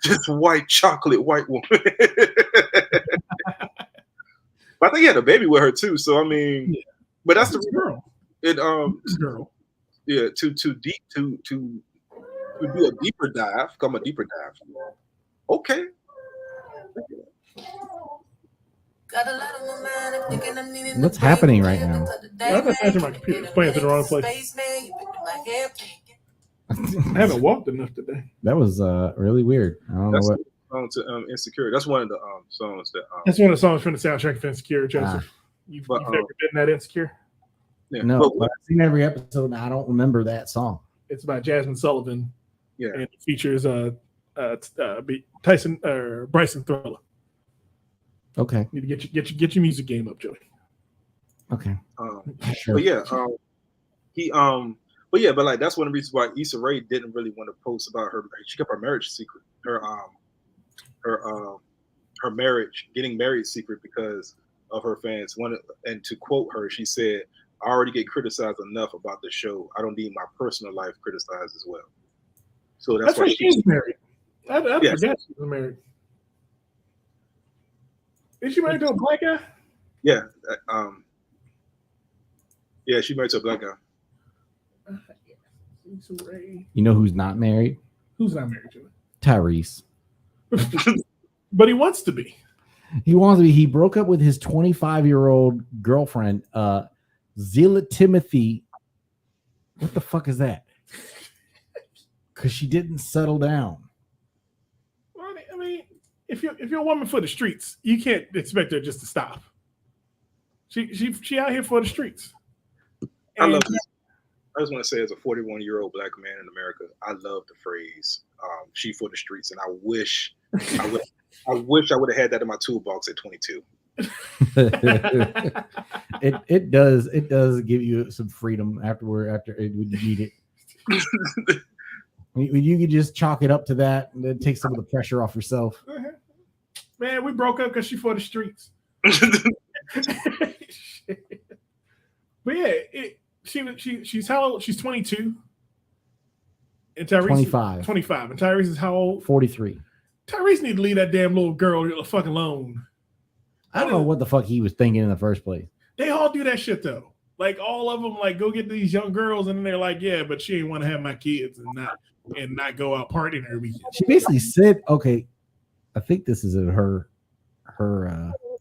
just white chocolate white woman. But I think he had a baby with her too. So I mean, but that's the girl. Girl. Yeah, to do a deeper dive. Come a deeper dive. Okay. What's happening right now? I'm not answering my computer. It's playing to the wrong place. I haven't walked enough today. That was really weird. I don't know what. Song to Insecure. That's one of the songs that. That's one of the songs from the soundtrack of Insecure, Joseph. You've never been that Insecure? Yeah, no, but I've seen every episode and I don't remember that song. It's by Jasmine Sullivan. Yeah, and it features Bryson Thriller. Okay. Need to get your music game up, Joey. Okay. Sure. But yeah, but like that's one of the reasons why Issa Rae didn't really want to post about her. She kept her marriage secret, her marriage, getting married secret, because of her fans. And to quote her, she said, "I already get criticized enough about the show. I don't need my personal life criticized as well." So that's why she's married. I forgot she was married. Is she married to a black guy? Yeah. Yeah, she married to a black guy. You know who's not married? Who's not married to her? Tyrese. But he wants to be. He wants to be. He broke up with his 25-year-old girlfriend, Zilla Timothy. What the fuck is that? Because she didn't settle down. Well, I mean, if you're a woman for the streets, you can't expect her just to stop. She out here for the streets. I love this. I just want to say, as a 41-year-old black man in America, I love the phrase "she for the streets," and I wish I would have had that in my toolbox at 22. It does give you some freedom after when you need it. You can just chalk it up to that and then take some of the pressure off yourself. Man, we broke up because she for the streets. But yeah, she's how old? She's 22. And Tyrese 25. 25. And Tyrese is how old? 43. Tyrese need to leave that damn little girl the fuck alone. I don't know what the fuck he was thinking in the first place. They all do that shit though. Like all of them, like go get these young girls, and then they're like, yeah, but she ain't want to have my kids and not go out partying every weekend. She basically said, okay, I think this is her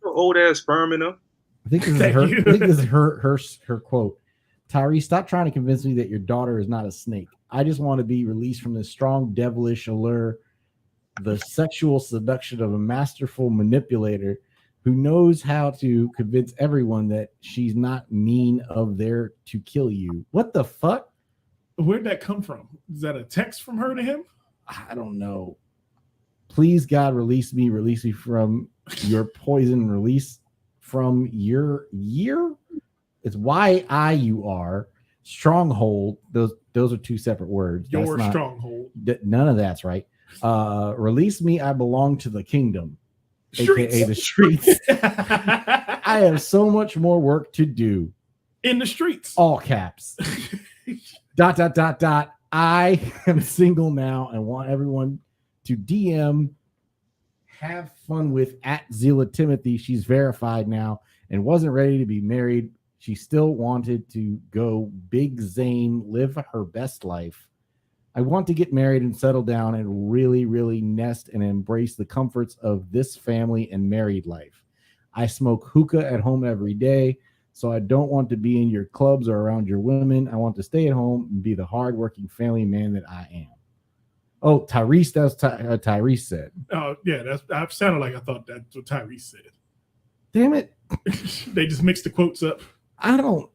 old ass sperm in her. I think this is her quote. Tyrese, stop trying to convince me that your daughter is not a snake. I just want to be released from this strong devilish allure, the sexual seduction of a masterful manipulator who knows how to convince everyone that she's not mean of there to kill you. What the fuck? Where'd that come from? Is that a text from her to him? I don't know. Please, God, release me from your poison, release from your year. It's YIUR, stronghold. Those are two separate words. Your stronghold. None of that's right. Release me. I belong to the kingdom, streets. AKA the streets. I have so much more work to do in the streets. All caps. ... I am single now and want everyone to DM. Have fun with @Zilla Timothy. She's verified now and wasn't ready to be married. She still wanted to go big Zane, live her best life. I want to get married and settle down and really, really nest and embrace the comforts of this family and married life. I smoke hookah at home every day, so I don't want to be in your clubs or around your women. I want to stay at home and be the hardworking family man that I am. Oh, Tyrese, that's Tyrese said. Oh, yeah, that sounded like I thought that's what Tyrese said. Damn it. They just mixed the quotes up. I don't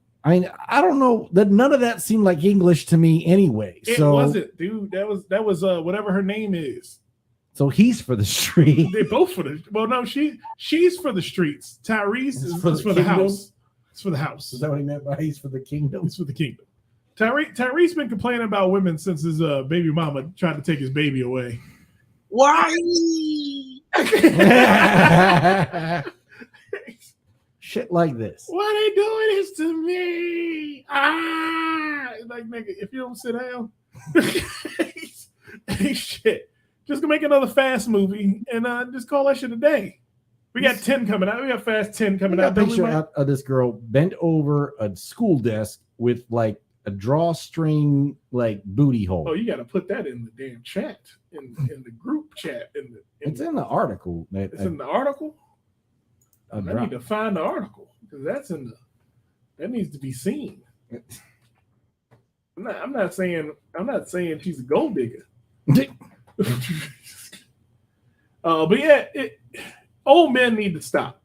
know that none of that seemed like English to me anyway. It so, wasn't, dude. That was whatever her name is. So he's for the street. They both for the no, she's for the streets. Tyrese is for the house. It's for the house. Is that what he meant by he's for the kingdom? It's for the kingdom. Tyrese been complaining about women since his baby mama tried to take his baby away. Why? Shit like this. Why they doing this to me? Like, nigga, if you don't sit down, shit. Just gonna make another Fast movie and just call that shit a day. We got 10 coming out. We got Fast 10 coming out. A picture of this girl bent over a school desk with like a drawstring like booty hole. Oh, you got to put that in the damn chat, in the group chat. It's in the article. It's in the article. I need to find the article because that needs to be seen. I'm not saying she's a gold digger. But yeah, old men need to stop.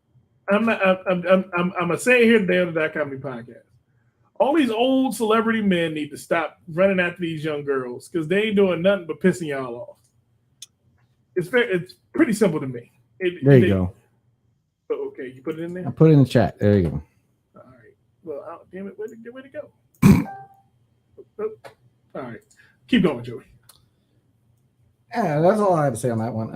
I'm gonna say it here today on the Comedy Podcast. All these old celebrity men need to stop running after these young girls because they ain't doing nothing but pissing y'all off. It's pretty simple to me. There you go. Okay, you put it in there? I put it in the chat. There you go. All right. Well, damn it, where'd it go? All right. Keep going, Joey. Yeah, that's all I have to say on that one.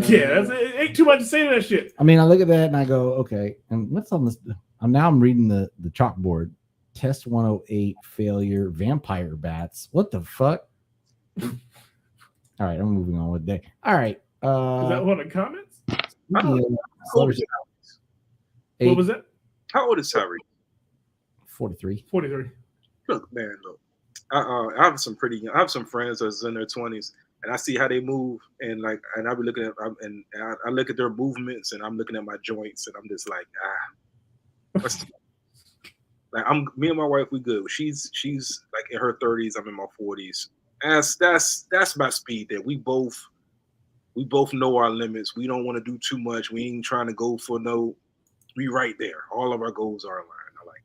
Yeah, it ain't too much to say to that shit. I mean, I look at that and I go, okay, and what's on this? I'm reading the chalkboard. Test 108 failure, vampire bats. What the fuck? All right, I'm moving on with day. All right. Is that one of the comments? What was that? How old is Tyrese? 43. 43. Look, man, look. I have some friends that's in their 20s, and I see how they move, and I be looking at and I look at their movements, and I'm looking at my joints, and I'm just like, like me and my wife, we good. She's like in her 30s, I'm in my 40s. That's my speed there. We both know our limits. We don't want to do too much. We ain't trying to go for no. We right there. All of our goals are aligned. I like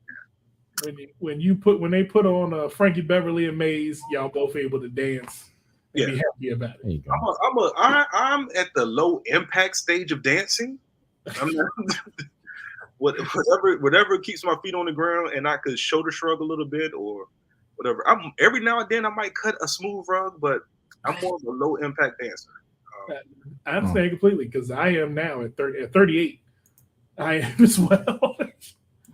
that. When they put on Frankie Beverly and Maze, y'all both able to dance and be happy about it. There you go. I'm at the low impact stage of dancing. I'm not, whatever keeps my feet on the ground and I could shoulder shrug a little bit or whatever. Every now and then I might cut a smooth rug, but I'm more of a low impact dancer. I understand completely because I am now at 38. I am as well.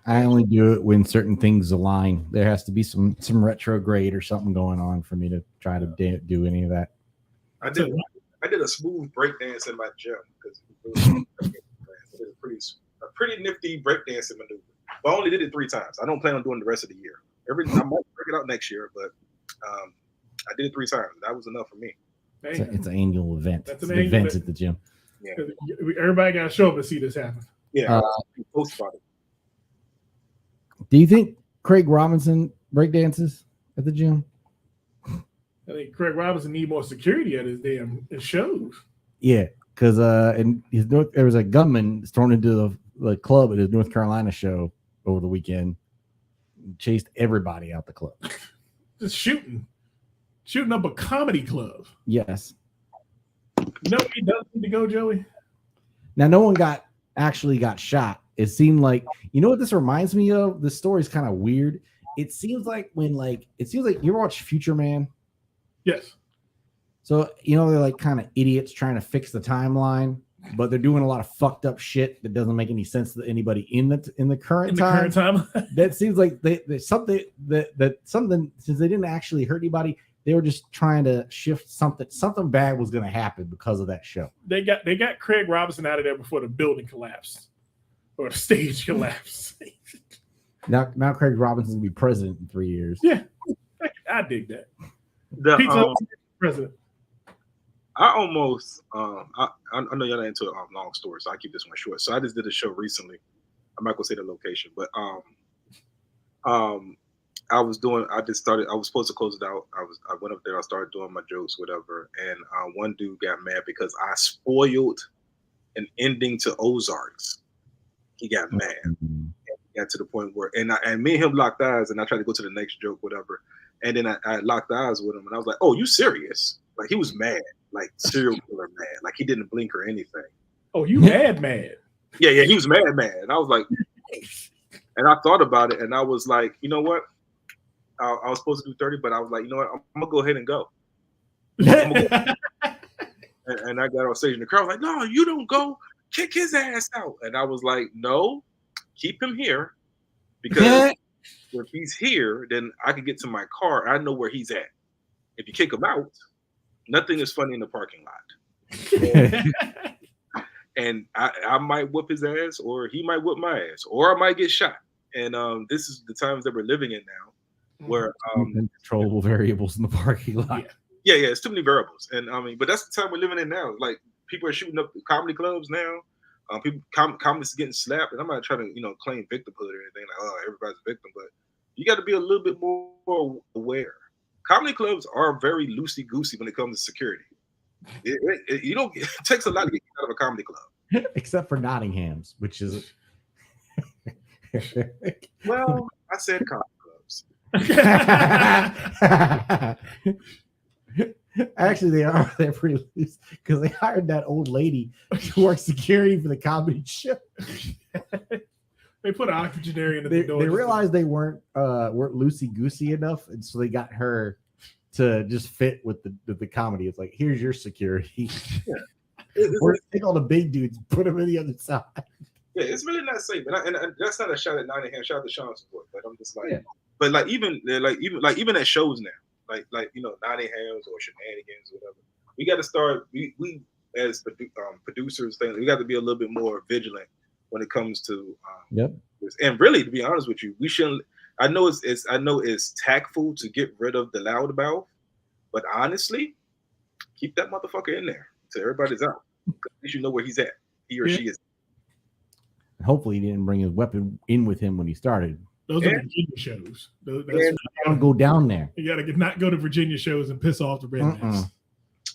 I only do it when certain things align. There has to be some retrograde or something going on for me to try to do any of that. I did a smooth break dance in my gym because it was a pretty nifty break dancing maneuver. But I only did it 3 times. I don't plan on doing the rest of the year. I might break it out next year, but I did it 3 times. That was enough for me. It's an annual event. That's an an annual event at the gym. Yeah. Everybody got to show up and see this happen. Yeah, post about it. Do you think Craig Robinson breakdances at the gym? I think Craig Robinson need more security at his shows. Yeah, because there was a gunman thrown into the club at his North Carolina show over the weekend. Chased everybody out the club. Just shooting up a comedy club. Yes. You know he does need to go, Joey? Now, no one actually got shot. It seemed like, you know what this reminds me of? This story is kind of weird. It seems like you ever watch Future Man? Yes. So, they're like kind of idiots trying to fix the timeline, but they're doing a lot of fucked up shit that doesn't make any sense to anybody in the current time. That seems like there's something since they didn't actually hurt anybody, they were just trying to shift something. Something bad was going to happen because of that show. They got Craig Robinson out of there before the building collapsed or the stage collapsed. Now Craig Robinson's going to be president in 3 years. Yeah, I dig that. president? I almost, I know y'all not into long stories, so I keep this one short. So I just did a show recently. I'm not gonna say the location, but I was supposed to close it out. I went up there, I started doing my jokes, whatever, and one dude got mad because I spoiled an ending to Ozarks. He got mad. Got to the point where, and me and him locked eyes, and I tried to go to the next joke, whatever, and then I locked eyes with him, and I was like, "Oh, you serious?" Like he was mad, like serial killer mad, like he didn't blink or anything. Oh, you mad? Yeah, he was mad. And I was like, and I thought about it, and I was like, you know what? I was supposed to do 30, but I was like, you know what? I'm gonna go ahead and go. And I got on stage, and the crowd was like, "No, you don't go. Kick his ass out." And I was like, "No, keep him here, because if he's here, then I can get to my car. I know where he's at. If you kick him out, nothing is funny in the parking lot." And I might whoop his ass, or he might whoop my ass, or I might get shot. And this is the times that we're living in now, where controllable variables in the parking lot. Yeah, it's too many variables. And I mean, but that's the time we're living in now. Like people are shooting up comedy clubs now. People comics getting slapped, and I'm not trying to claim victimhood or anything. Like, oh, everybody's a victim, but you got to be a little bit more aware. Comedy clubs are very loosey goosey when it comes to security. It takes a lot to get out of a comedy club, except for Nottingham's, which is well, I said comedy clubs. Actually, they're pretty loose because they hired that old lady to work security for the comedy show. They put an octogenarian at the door. They realized they weren't loosey goosey enough, and so they got her to just fit with the comedy. It's like, here's your security. Yeah. Or take all the big dudes, put them in the other side. Yeah, it's really not safe, and that's not a shot at Nottingham. Shout out to Sean support, but I'm just like, but like even at shows now. Like Nottingham's or Shenanigans or whatever. We got to start. We as producers, we got to be a little bit more vigilant when it comes to this. And really, to be honest with you, we shouldn't. I know it's tactful to get rid of the loudmouth, but honestly, keep that motherfucker in there till everybody's out. At least you know where he's at. He or she is. Hopefully, he didn't bring his weapon in with him when he started. Those are Virginia shows. Don't go down there. You gotta not go to Virginia shows and piss off the rednecks.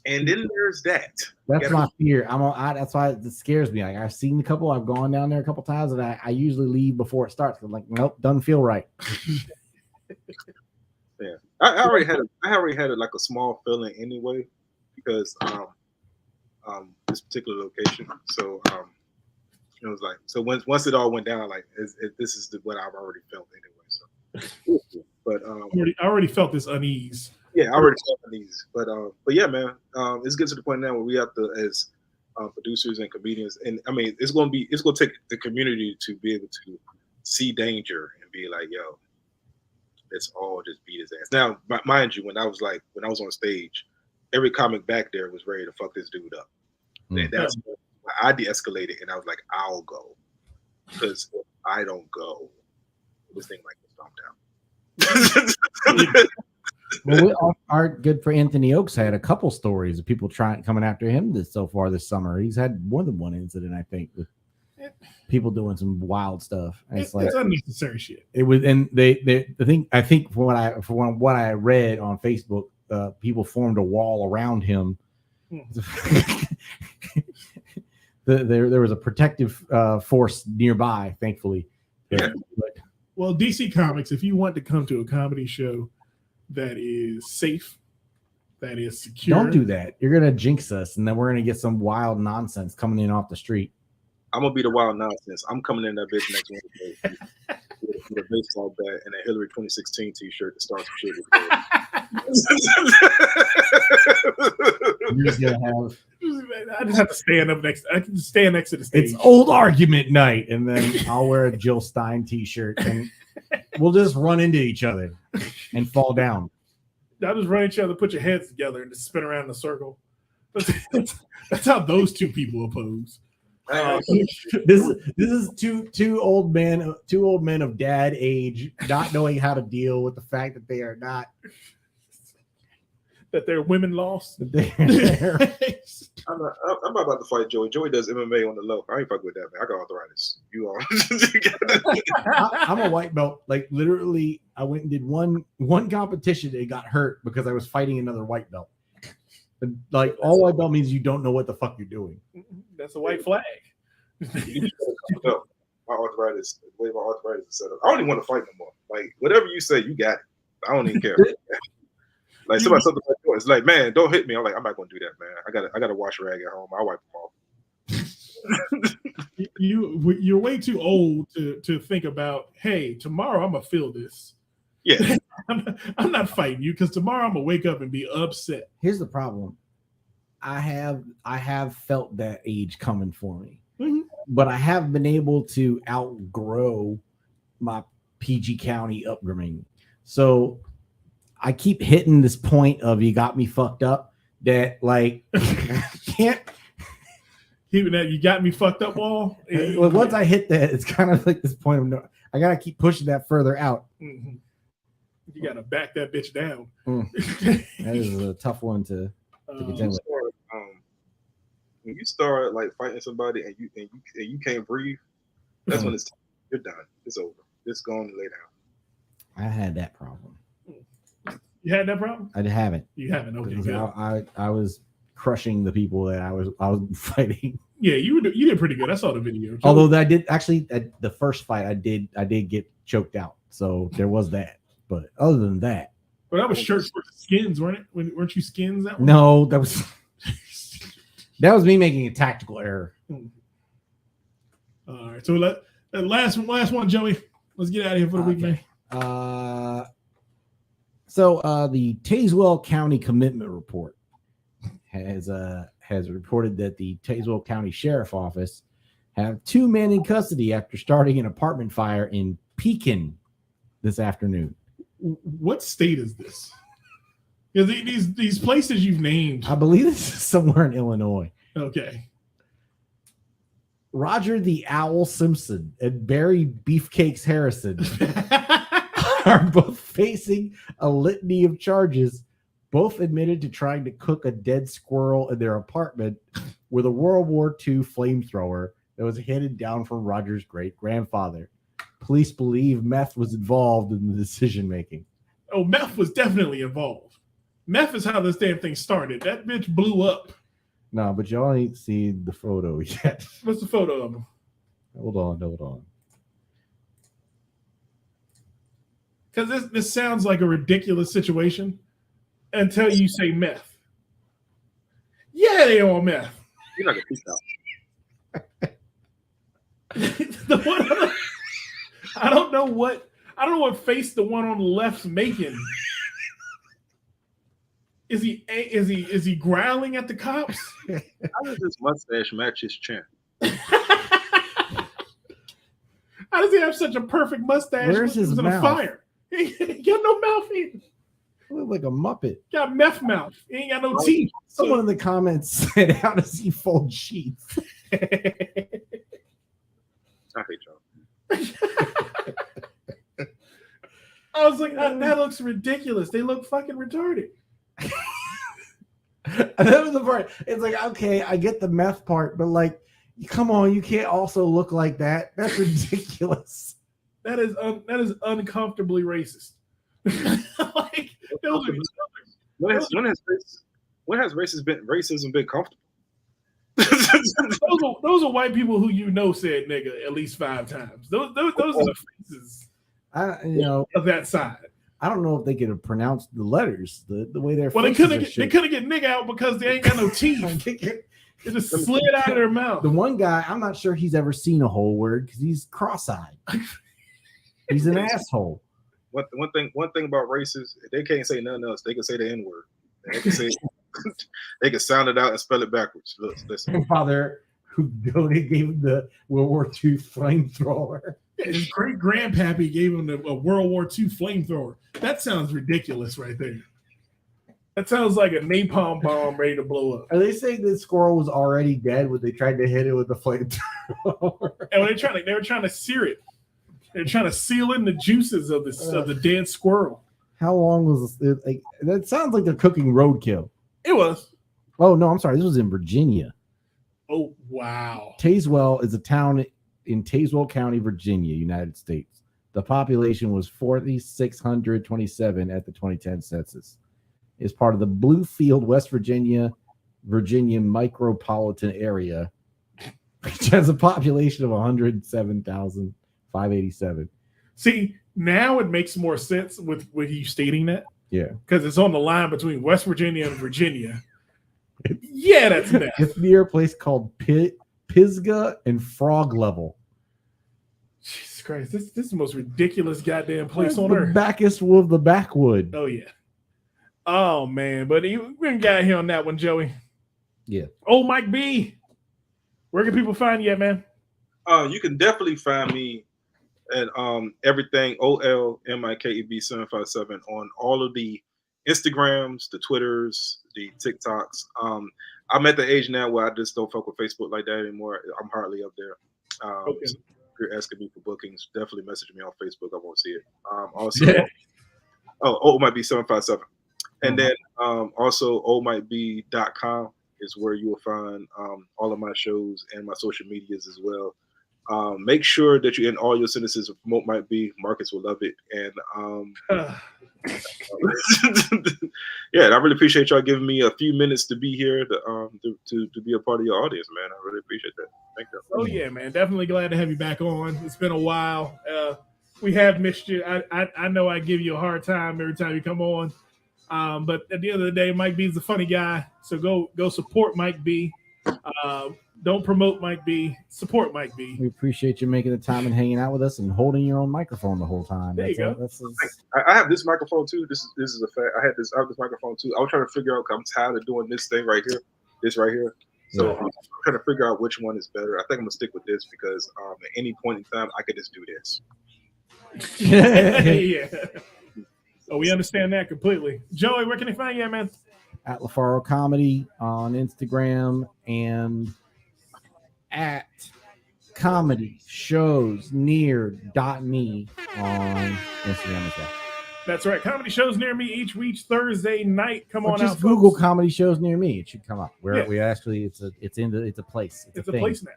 And then there's that. That's my fear. That's why it scares me. Like I've seen a couple. I've gone down there a couple times, and I usually leave before it starts. I'm like, nope, doesn't feel right. Yeah, I already had like a small feeling anyway, because this particular location. So it was like, so once it all went down, like this is what I've already felt anyway. So, but I already felt this unease. Yeah, I already felt unease. But yeah, man, it's getting to the point now where we have to, as producers and comedians, and I mean, it's gonna take the community to be able to see danger and be like, yo, let's all just beat his ass. Now, mind you, when I was on stage, every comic back there was ready to fuck this dude up. And that's I de-escalated, and I was like, I'll go, because if I don't go, this thing might get stomped out. Well, our good for Anthony Oakes had a couple stories of people coming after him so far this summer. He's had more than one incident, I think, with people doing some wild stuff. And it's unnecessary shit. It was, and I think from what I read on Facebook, people formed a wall around him. There was a protective force nearby, thankfully. Yeah. Well, DC Comics, if you want to come to a comedy show that is safe, that is secure, don't do that. You're gonna jinx us, and then we're gonna get some wild nonsense coming in off the street. I'm gonna be the wild nonsense. I'm coming in that bitch next Wednesday with a baseball bat and a Hillary 2016 T-shirt to start some shit with. I just have to stand up next. I can stand next to the stage. It's old argument night, and then I'll wear a Jill Stein T-shirt, and we'll just run into each other and fall down. Y'all just run each other, put your heads together, and just spin around in a circle. That's how those two people oppose. This is two old men of dad age, not knowing how to deal with the fact that they are not. that their women lost. I'm about to fight Joey. Joey does MMA on the low. I ain't fuck with that, man. I got arthritis. You are. I'm a white belt. Like literally, I went and did one competition and got hurt because I was fighting another white belt. And, like all white belt means you don't know what the fuck you're doing. That's a white flag. My arthritis, the way my arthritis is set up. I don't even want to fight no more. Like whatever you say, you got it. I don't even care. Like somebody something like that. It's like, man, don't hit me. I'm like, I'm not gonna do that, man. I gotta wash a rag at home. I'll wipe them off. You're way too old to think about, hey, tomorrow I'm gonna feel this. Yeah. I'm not fighting you because tomorrow I'm gonna wake up and be upset. Here's the problem. I have felt that age coming for me. Mm-hmm. But I have been able to outgrow my PG County upbringing. So I keep hitting this point of you got me fucked up that like can't even that you got me fucked up wall. Once I hit that, it's kind of like this point of no, I gotta keep pushing that further out. Mm-hmm. You gotta back that bitch down. That is a tough one to contend with. When you start like fighting somebody and you can't breathe, that's when you're done. It's over. It's going to lay down. I had that problem. You had that problem? I haven't. You haven't. Okay. I was crushing the people that I was fighting. Yeah, you did pretty good. I saw the video. Although I did actually at the first fight I did get choked out. So there was that. But other than that. But that was shirts for skins, weren't it? Weren't you skins that one? No, that was that was me making a tactical error. All right. So last one, Joey. Let's get out of here for the week, man. So the Tazewell County Commitment Report has reported that the Tazewell County Sheriff Office have 2 men in custody after starting an apartment fire in Pekin this afternoon. What state is this? These places you've named. I believe this is somewhere in Illinois. Okay. Roger the Owl Simpson and Barry Beefcakes Harrison are both facing a litany of charges. Both admitted to trying to cook a dead squirrel in their apartment with a World War II flamethrower that was handed down from Roger's great-grandfather. Police believe meth was involved in the decision making. Oh, meth was definitely involved. Meth is how this damn thing started. That bitch blew up. No, but y'all ain't seen the photo yet. What's the photo of him? Hold on. Because this sounds like a ridiculous situation until you say meth. Yeah, they on meth. You're not gonna peace out. I don't know what face the one on the left's making. Is he growling at the cops? How does this mustache match his chin? How does he have such a perfect mustache? Where's his mouth? Fire? He got no mouth either. Look like a Muppet. Got meth mouth. He ain't got no teeth. Someone in the comments said, "How does he fold sheets?" I hate y'all. I was like, that looks ridiculous. They look fucking retarded. And that was the part. It's like, okay, I get the meth part, but like, come on, you can't also look like that. That's ridiculous. That is uncomfortably racist. Like, when has racism been comfortable? those are white people who said nigga at least 5 times. Those are the faces of that side. I don't know if they could have pronounced the letters the way they're. Well, they couldn't get nigga out because they ain't got no teeth. It just slid out of their mouth. The one guy, I'm not sure he's ever seen a whole word because he's cross-eyed. He's an asshole. One thing about racists, they can't say nothing else. They can say the N-word. They can say they can sound it out and spell it backwards. Listen. My father, who gave him the World War II flamethrower. His great grandpappy gave him a World War II flamethrower. That sounds ridiculous right there. That sounds like a napalm bomb ready to blow up. Are they saying the squirrel was already dead when they tried to hit it with the flamethrower? And they were trying to sear it. They're trying to seal in the juices of the dead squirrel. How long was this? Like, that sounds like they're cooking roadkill. It was. Oh no, I'm sorry. This was in Virginia. Oh wow. Tazewell is a town in Tazewell County, Virginia, United States. The population was 4,627 at the 2010 census. It's part of the Bluefield, West Virginia micropolitan area, which has a population of 107,587. See, now it makes more sense with you stating that. Yeah. Because it's on the line between West Virginia and Virginia. Yeah, that's next. It's near a place called Pisgah and Frog Level. Jesus Christ, this is the most ridiculous goddamn place That's on the earth. Backest of the backwood. Oh yeah. Oh man, but we got here on that one, Joey. Yeah. Oh, Mike B. Where can people find you at, man? You can definitely find me at everything OLMIKEB757 on all of the Instagrams, the Twitters, the TikToks. I'm at the age now where I just don't fuck with Facebook like that anymore. I'm hardly up there. Okay. So if you're asking me for bookings, definitely message me on Facebook. I won't see it. Also, O might be 757. And then also omightbe.com is where you will find all of my shows and my social medias as well. Make sure that you end all your sentences with promote might be. Marcus will love it. And yeah, I really appreciate y'all giving me a few minutes to be here to be a part of your audience, man. I really appreciate that. Thank you. Oh yeah, man. Definitely glad to have you back on. It's been a while. We have missed you. I know I give you a hard time every time you come on. But at the end of the day, Mike B is a funny guy. So go support Mike B. Don't promote Mike B. Support Mike B. We appreciate you making the time and hanging out with us and holding your own microphone the whole time. There you go. I have this microphone too. This is a fact. I have this microphone too. I was trying to figure out. I'm tired of doing this thing right here. This right here. So I'm trying to figure out which one is better. I think I'm gonna stick with this because at any point in time I could just do this. Yeah. Oh, we understand that completely. Joey, where can they find you at, man? At LaFaro Comedy on Instagram and at comedy shows near.me on Instagram as well. That's right. Comedy shows near me each week Thursday night. Come on just out, Google folks. comedy shows near me. It should come up. Where Yeah. we actually it's a place. It's a thing. place now.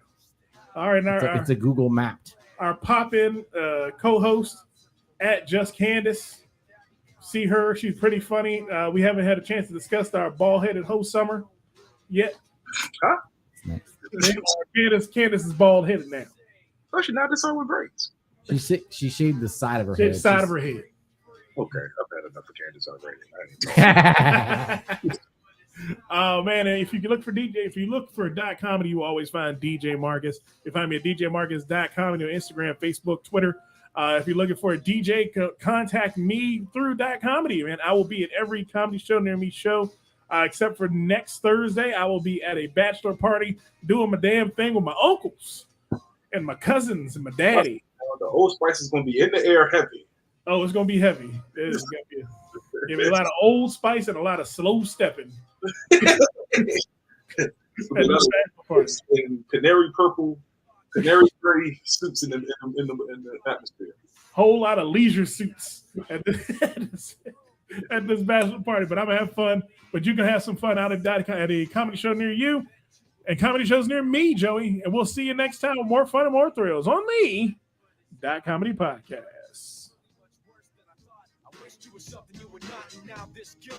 All right, It's a Google mapped. Our pop-in co-host at Just Candace. See her. She's pretty funny. We haven't had a chance to discuss our bald-headed host summer yet. Huh? Candace is bald-headed now. Oh, she not this on with braids. She shaved the side of her Shaved head. the side of her head. Okay, I've had enough of Candace already. Oh man, and if you look for .comedy, you will always find DJ Marcus. You find me at djmarcus.comedy on Instagram, Facebook, Twitter. If you're looking for a DJ, contact me through .comedy, man. I will be at every comedy show near me show, except for next Thursday. I will be at a bachelor party doing my damn thing with my uncles and my cousins and my daddy. The Old Spice is going to be in the air heavy. Oh, it's going to be heavy. It's going to be a lot of Old Spice and a lot of slow stepping. Canary purple, canary gray suits in the atmosphere. Whole lot of leisure suits at this bachelor party, but I'm gonna have fun. But you can have some fun out at a comedy show near you and comedy shows near me, Joey. And we'll see you next time with more fun and more thrills on the .comedy podcast.